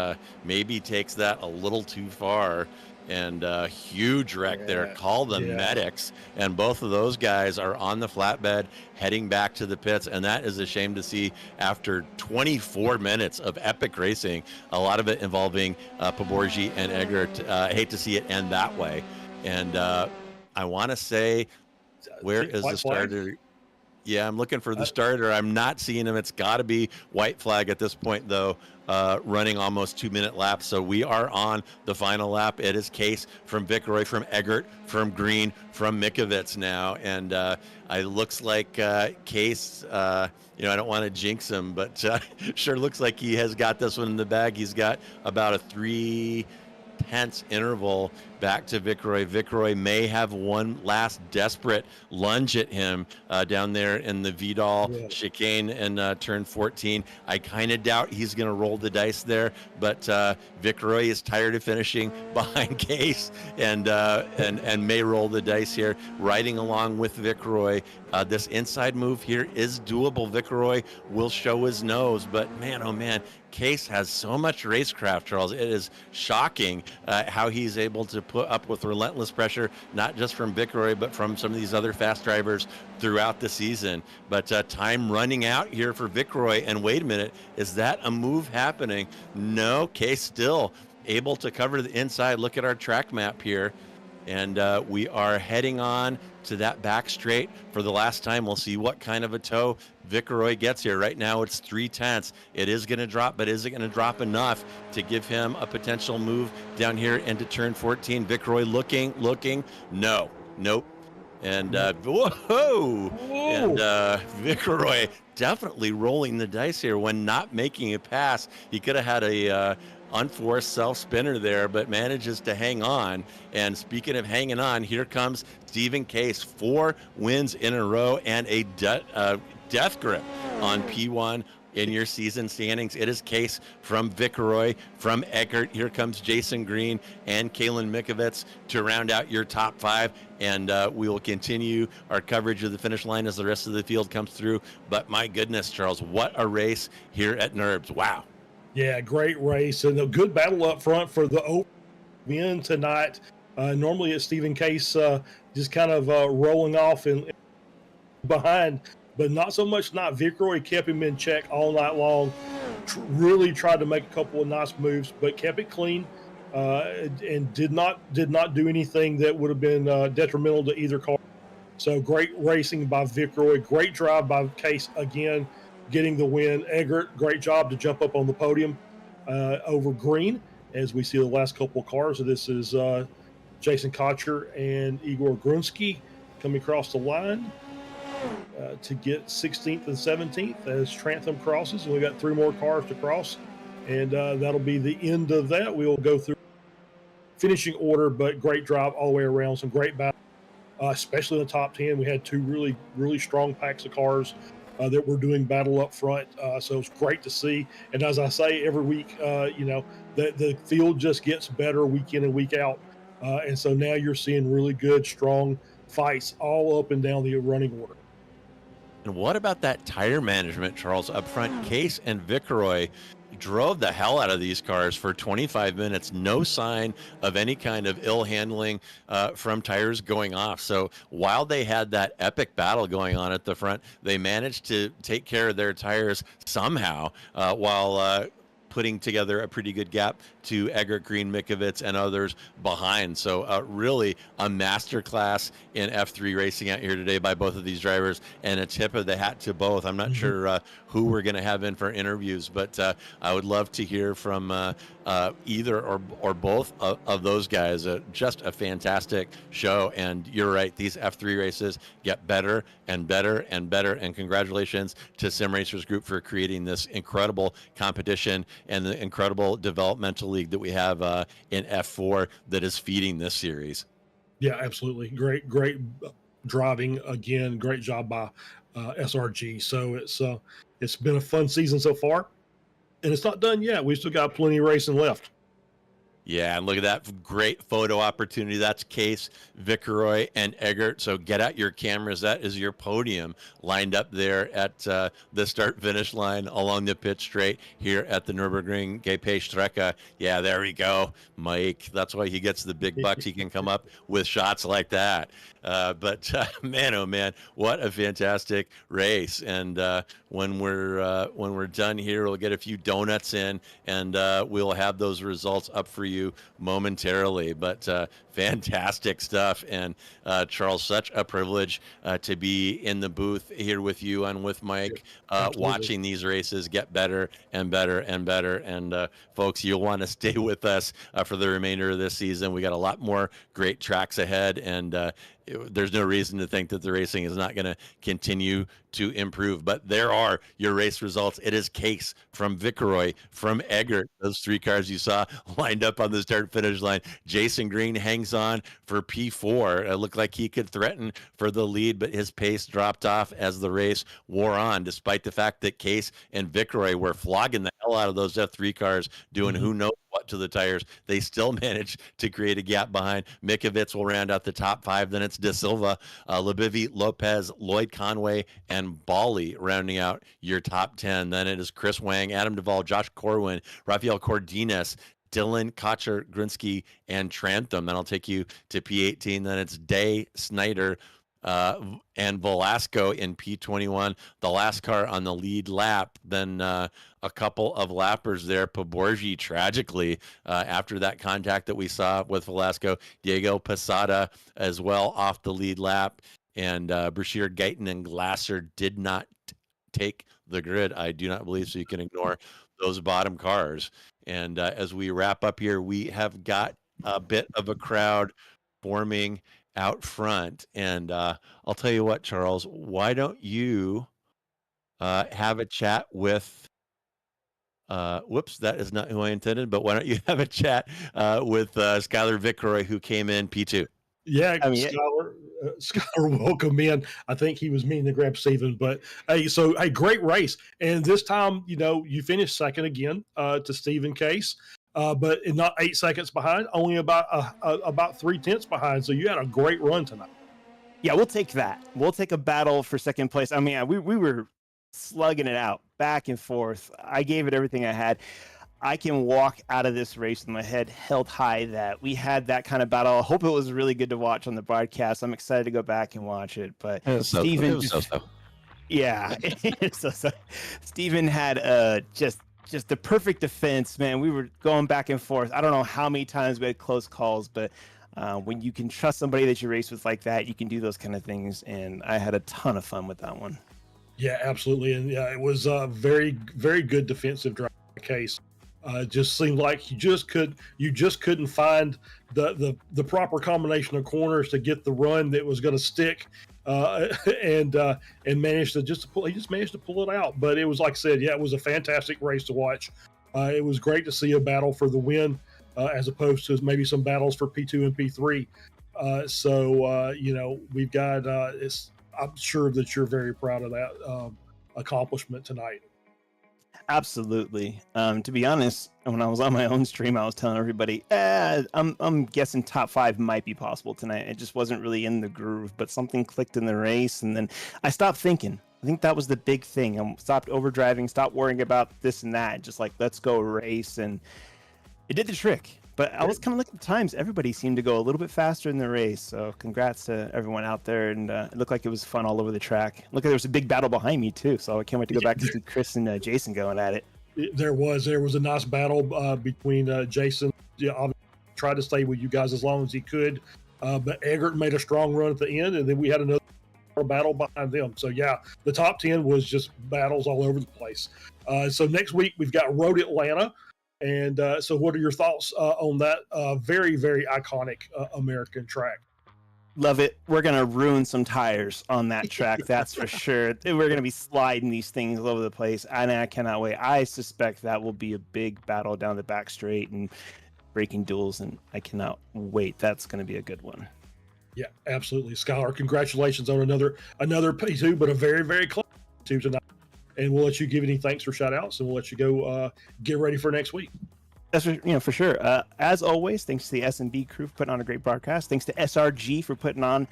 maybe takes that a little too far. And huge wreck there. Call the medics. And both of those guys are on the flatbed heading back to the pits. And that is a shame to see after 24 minutes of epic racing, a lot of it involving Poborgi and Eggert. I hate to see it end that way. And I want to say, where is the starter? Yeah, I'm looking for the starter. I'm not seeing him. It's got to be white flag at this point, though, running almost 2-minute laps. So we are on the final lap. It is Case from Viceroy, from Eggert, from Green, from Mikovits now. And it looks like Case, I don't want to jinx him, but sure looks like he has got this one in the bag. He's got about a 3 tenths interval back to Viceroy. Viceroy may have one last desperate lunge at him down there in the Vidal chicane in turn 14. I kind of doubt he's going to roll the dice there, but Viceroy is tired of finishing behind Case and may roll the dice here, riding along with Viceroy. This inside move here is doable. Viceroy will show his nose, but man, oh man, Case has so much racecraft, Charles. It is shocking how he's able to put up with relentless pressure, not just from Viceroy, but from some of these other fast drivers throughout the season. But time running out here for Viceroy. And wait a minute, is that a move happening? No, Case still able to cover the inside. Look at our track map here. And we are heading on to that back straight for the last time. We'll see what kind of a tow Viceroy gets here. Right now it's 3 tenths. It is going to drop, but is it going to drop enough to give him a potential move down here into turn 14? Viceroy looking, no, nope. And whoa! And Viceroy definitely rolling the dice here when not making a pass. He could have had a unforced self-spinner there, but manages to hang on. And speaking of hanging on, here comes Stephen Case. 4 wins in a row and a death grip on P1 in your season standings. It is Case from Viceroy, from Eggert. Here comes Jason Green and Kalen Mikovits to round out your top 5. And we will continue our coverage of the finish line as the rest of the field comes through. But my goodness, Charles, what a race here at Nurbs. Wow. Yeah, great race and a good battle up front for the win tonight. Normally it's Stephen Case just kind of rolling off and behind, but not so much. Not Viceroy kept him in check all night long. Really tried to make a couple of nice moves, but kept it clean and did not do anything that would have been detrimental to either car. So great racing by Viceroy. Great drive by Case again, getting the win. Eggert, great job to jump up on the podium over Green, as we see the last couple of cars. So this is Jason Cotcher and Igor Grunsky coming across the line to get 16th and 17th as Trantham crosses. And we got 3 more cars to cross, and that'll be the end of that. We will go through finishing order, but great drive all the way around. Some great battle, especially in the top 10. We had 2 really, really strong packs of cars that were doing battle up front. So it's great to see. And as I say every week, the field just gets better week in and week out. And so now you're seeing really good, strong fights all up and down the running order. And what about that tire management, Charles? Up front, Case and Viceroy drove the hell out of these cars for 25 minutes. No sign of any kind of ill handling from tires going off. So while they had that epic battle going on at the front, they managed to take care of their tires somehow while putting together a pretty good gap to Eggert, Green, Mikovits, and others behind. So really a masterclass in F3 racing out here today by both of these drivers, and a tip of the hat to both. I'm not sure who we're going to have in for interviews, but I would love to hear from either or both of those guys. Just a fantastic show, and you're right, these F3 races get better and better and better, and congratulations to Sim Racers Group for creating this incredible competition and the incredible developmental league that we have in F4 that is feeding this series. Yeah, absolutely. Great driving again. Great job by SRG. So it's been a fun season so far, and it's not done yet. We still got plenty of racing left. Yeah, and look at that great photo opportunity. That's Case, Viceroy, and Eggert. So get out your cameras. That is your podium lined up there at the start-finish line along the pit straight here at the Nürburgring GP-Strecke. Yeah, there we go, Mike. That's why he gets the big bucks. He can come up with shots like that. But man, oh man, what a fantastic race! And when we're done here, we'll get a few donuts in, and we'll have those results up for you momentarily. But fantastic stuff. And Charles, such a privilege to be in the booth here with you and with Mike, watching these races get better and better and better. And folks, you'll want to stay with us for the remainder of this season. We got a lot more great tracks ahead, and there's no reason to think that the racing is not going to continue to improve. But there are your race results. It is Case from Viceroy, from Eggert, those three cars you saw lined up on the start finish line. Jason Green hangs on for P4. It looked like he could threaten for the lead, but his pace dropped off as the race wore on, despite the fact that Case and Viceroy were flogging the hell out of those F3 cars, doing who knows what to the tires. They still managed to create a gap behind. Mikovits will round out the top 5. Then it's De Silva, Lebivi, Lopez, Lloyd Conway, and Bali rounding out your top 10. Then it is Chris Wang, Adam Duvall, Josh Corwin, Rafael Cordinas, Dylan, Cotcher, Grinsky, and Trantham. Then I'll take you to P18. Then it's Day, Snyder, and Velasco in P21, the last car on the lead lap. Then a couple of lappers there. Paborgi, tragically, after that contact that we saw with Velasco. Diego Posada as well off the lead lap. And Brashear, Guyton, and Glasser did not take the grid. I do not believe so. You can ignore those bottom cars. And as we wrap up here, we have got a bit of a crowd forming out front. And I'll tell you what, Charles, why don't you have a chat with whoops, that is not who I intended, but why don't you have a chat with Skylar Viceroy, who came in P2? Yeah, Skylar, welcome in. I think he was meaning to grab Steven, but hey, great race. And this time, you finished second again to Steven Case. But not 8 seconds behind, only about 3/10 behind. So you had a great run tonight. Yeah, we'll take that. We'll take a battle for second place. I mean, we were slugging it out back and forth. I gave it everything I had. I can walk out of this race with my head held high that we had that kind of battle. I hope it was really good to watch on the broadcast. I'm excited to go back and watch it. But Steven, yeah, Steven had just the perfect defense, man. We were going back and forth. I don't know how many times we had close calls, but when you can trust somebody that you race with like that, you can do those kind of things. And I had a ton of fun with that one. Yeah, absolutely. And yeah, it was a very, very good defensive drive Case. Just seemed like you just couldn't find the proper combination of corners to get the run that was going to stick. And managed to pull it out. But it was, like I said, yeah, it was a fantastic race to watch. It was great to see a battle for the win, as opposed to maybe some battles for P2 and P3. We've got. I'm sure that you're very proud of that accomplishment tonight. Absolutely. To be honest, when I was on my own stream, I was telling everybody, I'm guessing top 5 might be possible tonight. It just wasn't really in the groove, but something clicked in the race, and then I stopped thinking. I think that was the big thing. I stopped overdriving, stopped worrying about this and that, just like, let's go race, and it did the trick. But I was kind of looking at the times. Everybody seemed to go a little bit faster in the race. So congrats to everyone out there. And it looked like it was fun all over the track. Look, there was a big battle behind me, too. So I can't wait to go back and see Chris and Jason going at it. There was a nice battle between Jason. Yeah, tried to stay with you guys as long as he could. But Eggert made a strong run at the end. And then we had another battle behind them. So, yeah, the top 10 was just battles all over the place. So next week, we've got Road Atlanta. And so what are your thoughts on that very, very iconic American track? Love it. We're going to ruin some tires on that track, that's for sure. We're going to be sliding these things all over the place, and I cannot wait. I suspect that will be a big battle down the back straight and breaking duels, and I cannot wait. That's going to be a good one. Yeah, absolutely. Skylar, congratulations on another P2, but a very, very close P2 tonight. And we'll let you give any thanks or shout outs, and we'll let you go get ready for next week. That's for sure. As always, thanks to the SMB crew for putting on a great broadcast. Thanks to SRG for putting on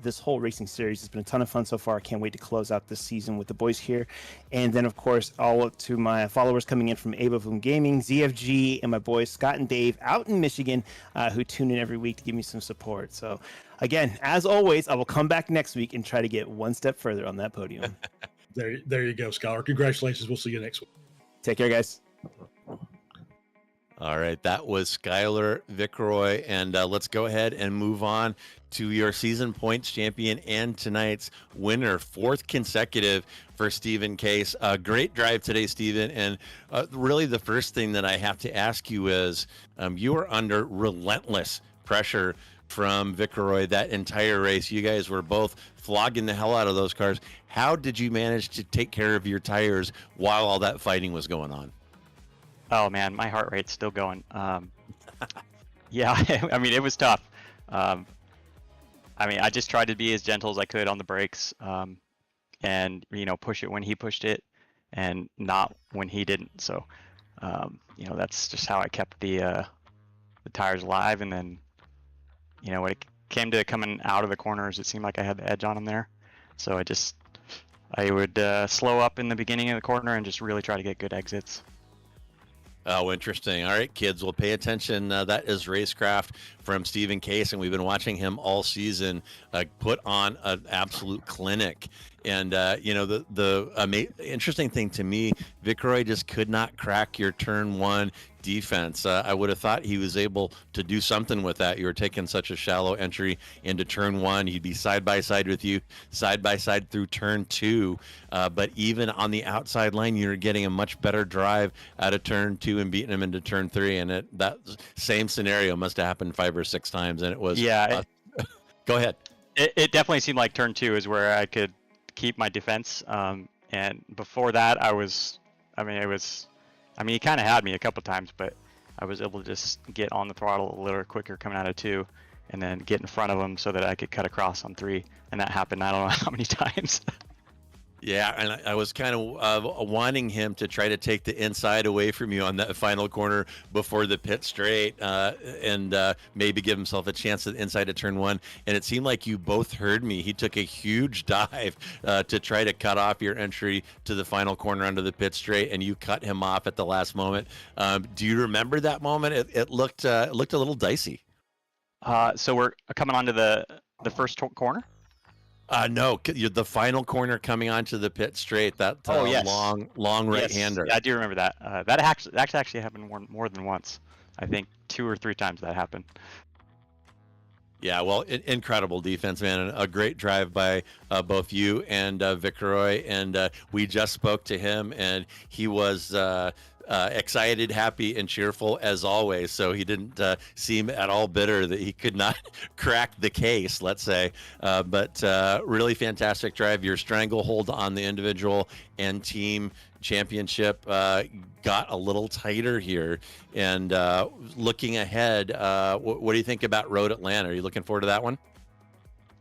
this whole racing series. It's been a ton of fun so far. I can't wait to close out this season with the boys here. And then, of course, all up to my followers coming in from Ava Boom Gaming, ZFG, and my boys Scott and Dave out in Michigan, who tune in every week to give me some support. So, again, as always, I will come back next week and try to get one step further on that podium. There you go, Scholar. Congratulations. We'll see you next week. Take care, guys. All right, that was Skylar Vickroy, and let's go ahead and move on to your season points champion and tonight's winner, 4th consecutive for Stephen Case. A great drive today, Stephen, and really the first thing that I have to ask you is you were under relentless pressure from Vickroy that entire race. You guys were both flogging the hell out of those cars. How did you manage to take care of your tires while all that fighting was going on? Oh man, my heart rate's still going. Yeah, I mean, it was tough. I mean, I just tried to be as gentle as I could on the brakes, and push it when he pushed it, and not when he didn't. So, that's just how I kept the tires alive. And then, when it came to coming out of the corners, it seemed like I had the edge on him there. So I would slow up in the beginning of the corner and just really try to get good exits. Oh, interesting. All right, kids, well, pay attention. That is Racecraft from Stephen Case, and we've been watching him all season put on an absolute clinic. And, the interesting thing to me, Vickroy just could not crack your turn 1 defense. I would have thought he was able to do something with that. You were taking such a shallow entry into turn 1. He'd be side by side with you, side by side through turn 2. But even on the outside line, you're getting a much better drive out of turn 2 and beating him into turn 3. And that same scenario must have happened 5 or 6 times. And it was, go ahead. It definitely seemed like turn 2 is where I could keep my defense. And before that, he kind of had me a couple times, but I was able to just get on the throttle a little quicker coming out of 2 and then get in front of him so that I could cut across on 3. And that happened, I don't know how many times. Yeah, and I was kind of wanting him to try to take the inside away from you on that final corner before the pit straight, and maybe give himself a chance at the inside of turn 1. And it seemed like you both heard me. He took a huge dive to try to cut off your entry to the final corner under the pit straight, and you cut him off at the last moment. Do you remember that moment? It looked a little dicey. So we're coming onto the first corner. No, the final corner coming onto the pit straight. That yes. long right-hander. Yes, I do remember that. That actually happened more than once. I think 2 or 3 times that happened. Yeah, well, incredible defense, man, and a great drive by both you and Vickroy. And we just spoke to him, and he was excited, happy, and cheerful as always. So he didn't seem at all bitter that he could not crack the case, let's say. But really fantastic drive. Your stranglehold on the individual and team championship got a little tighter here. And looking ahead, what do you think about Road Atlanta? Are you looking forward to that one?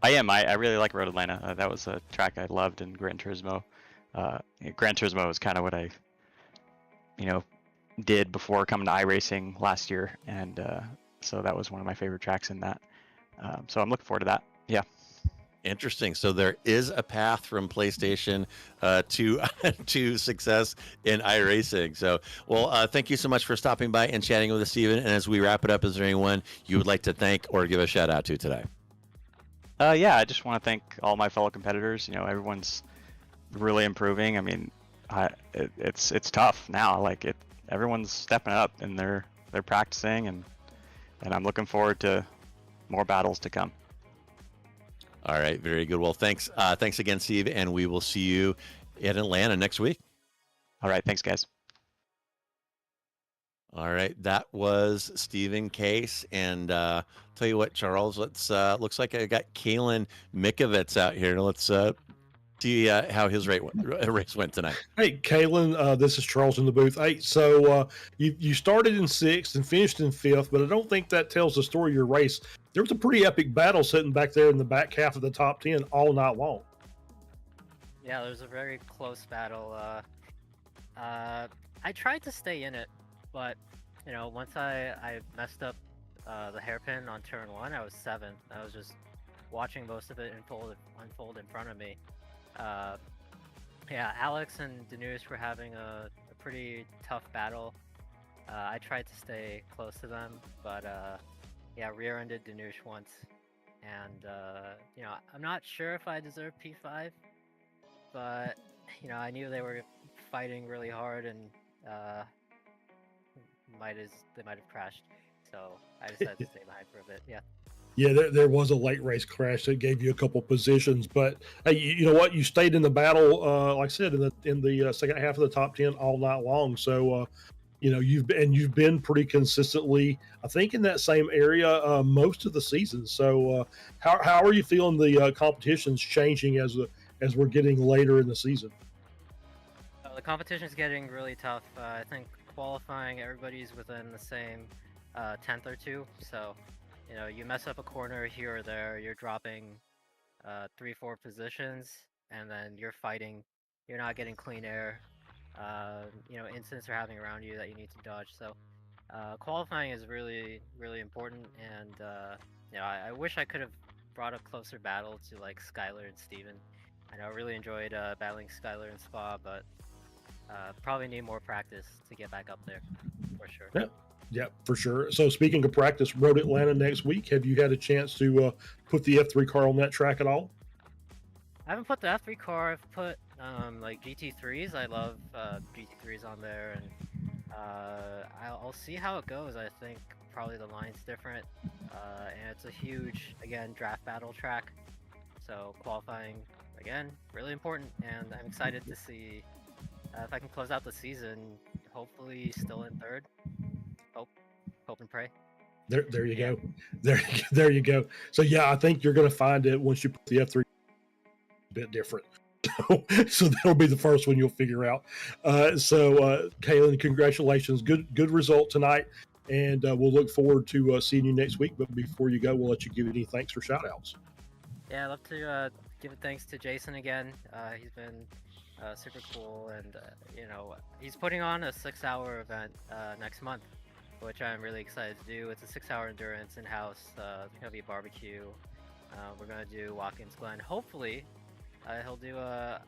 I am. I really like Road Atlanta. That was a track I loved in Gran Turismo. Gran Turismo is kind of what I did before coming to iRacing last year, and so that was one of my favorite tracks in that. So I'm looking forward to that. Yeah. Interesting. So there is a path from PlayStation to success in iRacing. So, well, thank you so much for stopping by and chatting with us, Steven. And as we wrap it up, is there anyone you would like to thank or give a shout out to today? Yeah, I just want to thank all my fellow competitors. Everyone's really improving. I mean, it's tough now. Like everyone's stepping up and they're practicing, and I'm looking forward to more battles to come. All right, very good. Well, thanks again, Steve, and we will see you in Atlanta next week. All right, thanks, guys. All right, that was Stephen Case, and tell you what, Charles, let's looks like I got Kalen Mikovits out here. Let's see how his race went tonight. Hey, Kalen, this is Charles in the booth. Hey, so you started in 6th and finished in 5th, but I don't think that tells the story of your race. There was a pretty epic battle sitting back there in the back half of the top 10 all night long. Yeah, there was a very close battle. I tried to stay in it, but once I messed up the hairpin on turn 1, I was 7th. I was just watching most of it unfold in front of me. Yeah, Alex and Danush were having a pretty tough battle. I tried to stay close to them, but yeah, rear-ended Danush once. And, I'm not sure if I deserve P5, but, I knew they were fighting really hard and they might have crashed. So I decided to stay behind for a bit, yeah. Yeah, there was a late race crash that gave you a couple positions, but hey, you know what? You stayed in the battle, like I said, in the second half of the top 10 all night long. So, you've been pretty consistently, I think, in that same area most of the season. So, how are you feeling the competition's changing as we're getting later in the season? The competition's getting really tough. I think qualifying, everybody's within the same 10th or 2. So, you mess up a corner here or there, you're dropping 3-4 positions, and then you're fighting. You're not getting clean air. Incidents are happening around you that you need to dodge. So, qualifying is really, really important. And I wish I could have brought a closer battle to like Skylar and Steven. I really enjoyed battling Skylar and Spa, but probably need more practice to get back up there, for sure. Yeah, for sure. So speaking of practice, Road Atlanta next week. Have you had a chance to put the F3 car on that track at all? I haven't put the F3 car. I've put like GT3s. I love GT3s on there, and I'll see how it goes. I think probably the line's different, and it's a huge, again, draft battle track. So qualifying, again, really important, and I'm excited to see if I can close out the season, hopefully still in 3rd. Hope and pray. There you go. There you go. So yeah, I think you're going to find it once you put the F3 a bit different. So that'll be the first one you'll figure out. Kaylin, congratulations. Good result tonight. And we'll look forward to seeing you next week. But before you go, we'll let you give any thanks or shout outs. Yeah, I'd love to give a thanks to Jason again. He's been super cool. And, he's putting on a 6-hour event next month, which I'm really excited to do. It's a 6-hour endurance in-house. There's going to be a barbecue. We're going to do Watkins Glen. Hopefully, he'll do a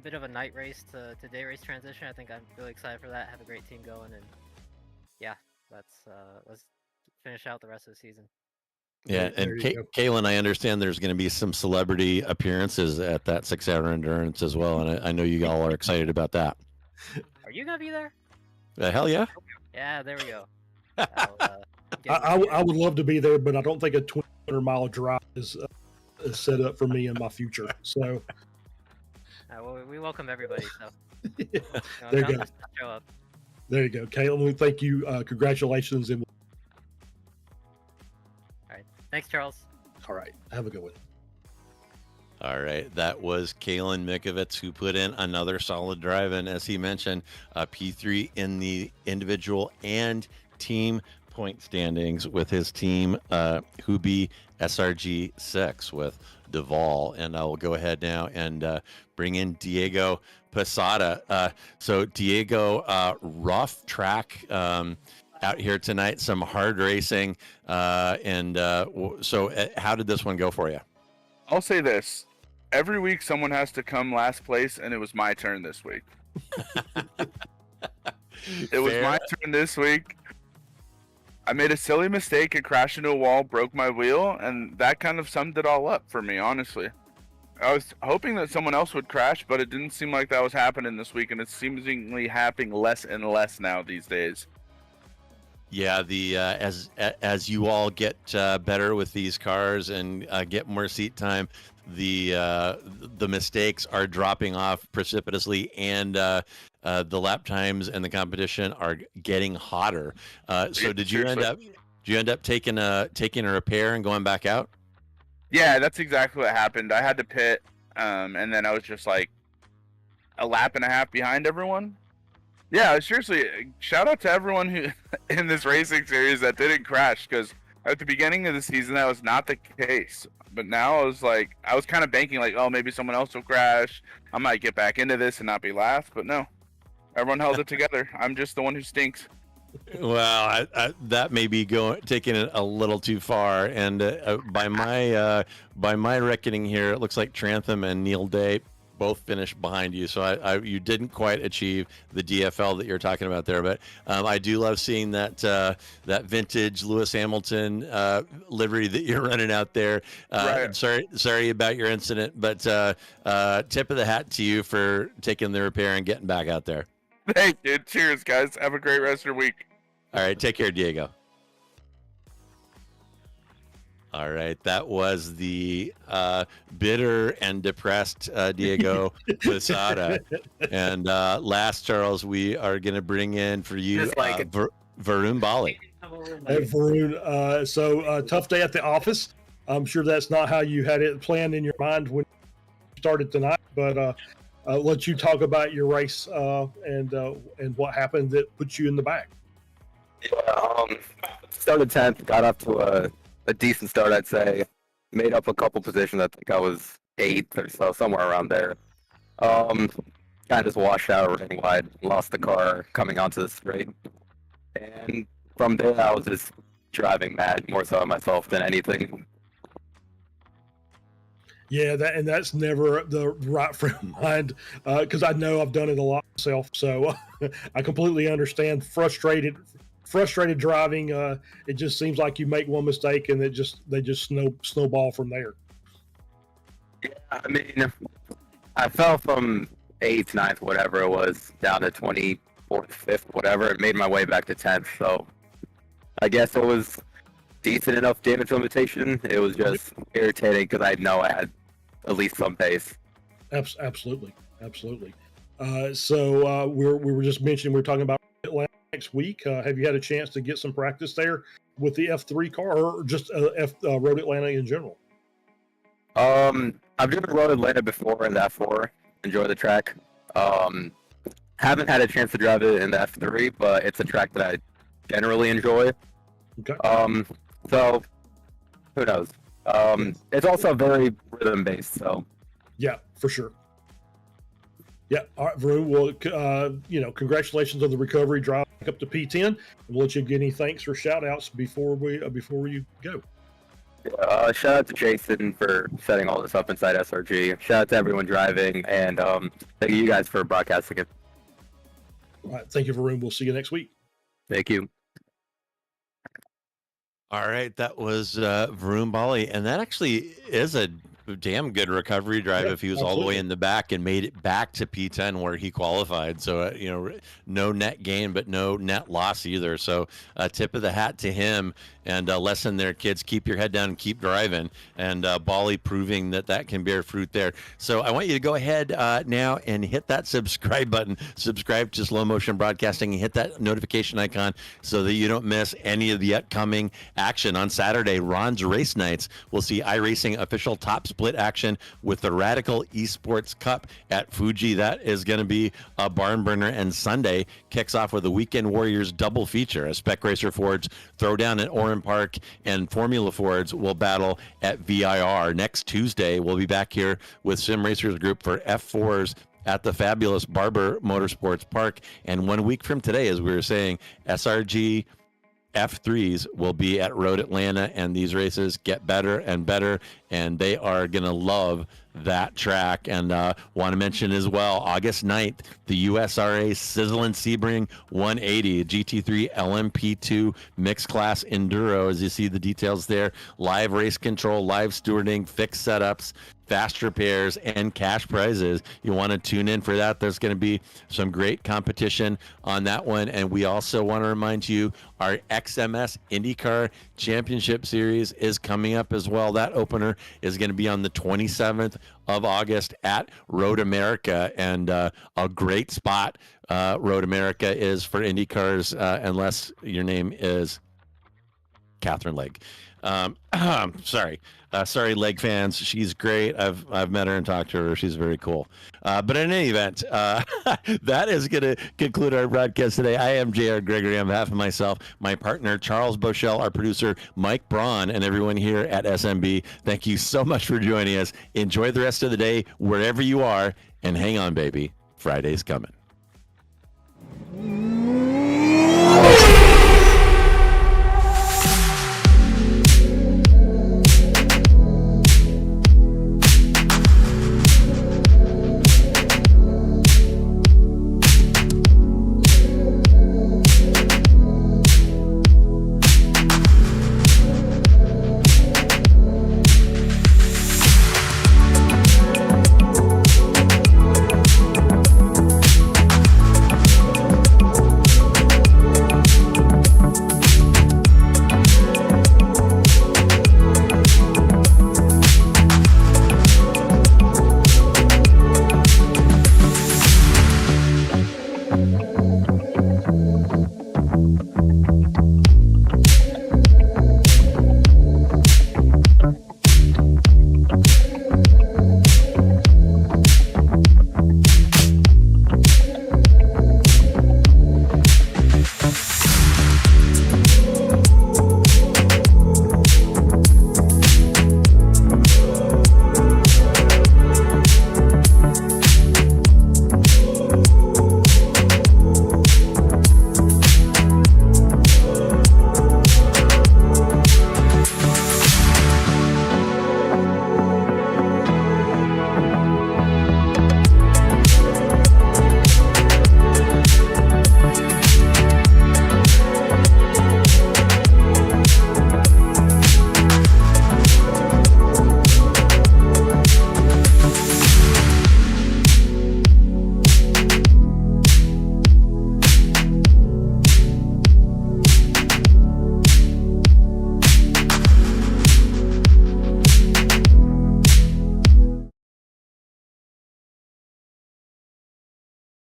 bit of a night race to day race transition. I think I'm really excited for that. Have a great team going. And yeah, let's finish out the rest of the season. Yeah, and Kaylin, I understand there's going to be some celebrity appearances at that 6-hour endurance as well, and I know you all are excited about that. Are you going to be there? Hell yeah. Yeah, there we go. I would love to be there, but I don't think a 200-mile drive is set up for me in my future. So well, we welcome everybody. So there you go. Show up. There you go, Caitlin. We thank you. Congratulations. And all right, thanks, Charles. All right, have a good one. All right, that was Kalen Mikovits, who put in another solid drive, and as he mentioned, P3 in the individual and team point standings with his team, Hubi SRG 6 with Duvall. And I will go ahead now and bring in Diego Posada. So Diego, rough track out here tonight, some hard racing, so how did this one go for you? I'll say this. Every week someone has to come last place, and it was my turn this week. It was my turn this week. I made a silly mistake and crashed into a wall, broke my wheel, and that kind of summed it all up for me, honestly. I was hoping that someone else would crash, but it didn't seem like that was happening this week, and it's seemingly happening less and less now these days. Yeah, as you all get better with these cars and get more seat time, the mistakes are dropping off precipitously, and the lap times and the competition are getting hotter. So did you end up taking a repair and going back out? Yeah, that's exactly what happened. I had to pit, and then I was just like a lap and a half behind everyone. Yeah, seriously, shout out to everyone who in this racing series that didn't crash, because at the beginning of the season that was not the case. But now I was kind of banking like, oh, maybe someone else will crash. I might get back into this and not be last. But no, everyone held it together. I'm just the one who stinks. Well, that may be taking it a little too far, and by my reckoning here, it looks like Trantham and Neil Day both finished behind you. So you didn't quite achieve the DFL that you're talking about there, but I do love seeing that vintage Lewis Hamilton livery that you're running out there. Right. Sorry about your incident, but tip of the hat to you for taking the repair and getting back out there. Thank you. Cheers, guys. Have a great rest of your week. All right, take care, Diego. All right, that was the bitter and depressed Diego Posada. And last, Charles, we are going to bring in for you Varun Bali. Hey, Varun. So tough day at the office. I'm sure that's not how you had it planned in your mind when you started tonight, but I'll let you talk about your race and what happened that put you in the back. Yeah, started 10th, got up to a decent start, I'd say. Made up a couple positions. I think I was 8th or so, somewhere around there. Kind of just washed out, running wide, lost the car coming onto the straight. And from there, I was just driving mad, more so myself than anything. Yeah, that's never the right frame of mind because I know I've done it a lot myself. So I completely understand. Frustrated driving. It just seems like you make one mistake and they just snowball from there. Yeah, I mean, I fell from 8th, 9th, whatever it was, down to 24th, 5th, whatever. It made my way back to 10th. So I guess it was decent enough damage limitation. It was just irritating because I know I had at least some pace. Absolutely. So we were just mentioning, we were talking about Atlanta next week. Have you had a chance to get some practice there with the F3 car or just Road Atlanta in general? I've driven Road Atlanta before in the F4. Enjoy the track. Haven't had a chance to drive it in the F3, but it's a track that I generally enjoy. Okay. So who knows? It's also very rhythm based, so yeah, for sure. Yeah, all right, Varun. Well, congratulations on the recovery drive up to P10. And we'll let you get any thanks or shout outs before you go. Shout out to Jason for setting all this up inside SRG. Shout out to everyone driving, and thank you guys for broadcasting it. All right, thank you, Varun. We'll see you next week. Thank you. All right, that was Varun Bali, and that actually is a damn good recovery drive if he was all the way in the back and made it back to P10 where he qualified. So, no net gain, but no net loss either. So tip of the hat to him, and lesson there, kids, keep your head down and keep driving. And Bali proving that can bear fruit there. So I want you to go ahead now and hit that subscribe button, subscribe to Slow Motion Broadcasting, and hit that notification icon so that you don't miss any of the upcoming action. On Saturday, Ron's Race Nights, we'll see iRacing official top split action with the Radical Esports Cup at Fuji. That is going to be a barn burner. And Sunday kicks off with a Weekend Warriors double feature. A Spec Racer Fords throwdown at Oran Park, and Formula Fords will battle at VIR. Next Tuesday, we'll be back here with Sim Racers Group for F4s at the fabulous Barber Motorsports Park. And 1 week from today, as we were saying, SRG F3s will be at Road Atlanta, and these races get better and better, and they are going to love that track. And want to mention as well, August 9th, the USRA Sizzle and Sebring 180 GT3 LMP2 mixed class enduro. As you see the details there, live race control, live stewarding, fixed setups, fast repairs, and cash prizes. You want to tune in for that. There's going to be some great competition on that one. And we also want to remind you, our XMS IndyCar Championship Series is coming up as well. That opener is going to be on the 27th of August at Road America, and a great spot Road America is for IndyCars, unless your name is Catherine Legg. Sorry, Leg fans. She's great. I've met her and talked to her. She's very cool. But in any event, that is going to conclude our broadcast today. I am JR Gregory on behalf of myself, my partner Charles Boshell, our producer Mike Braun, and everyone here at SMB. Thank you so much for joining us. Enjoy the rest of the day wherever you are, and hang on, baby. Friday's coming.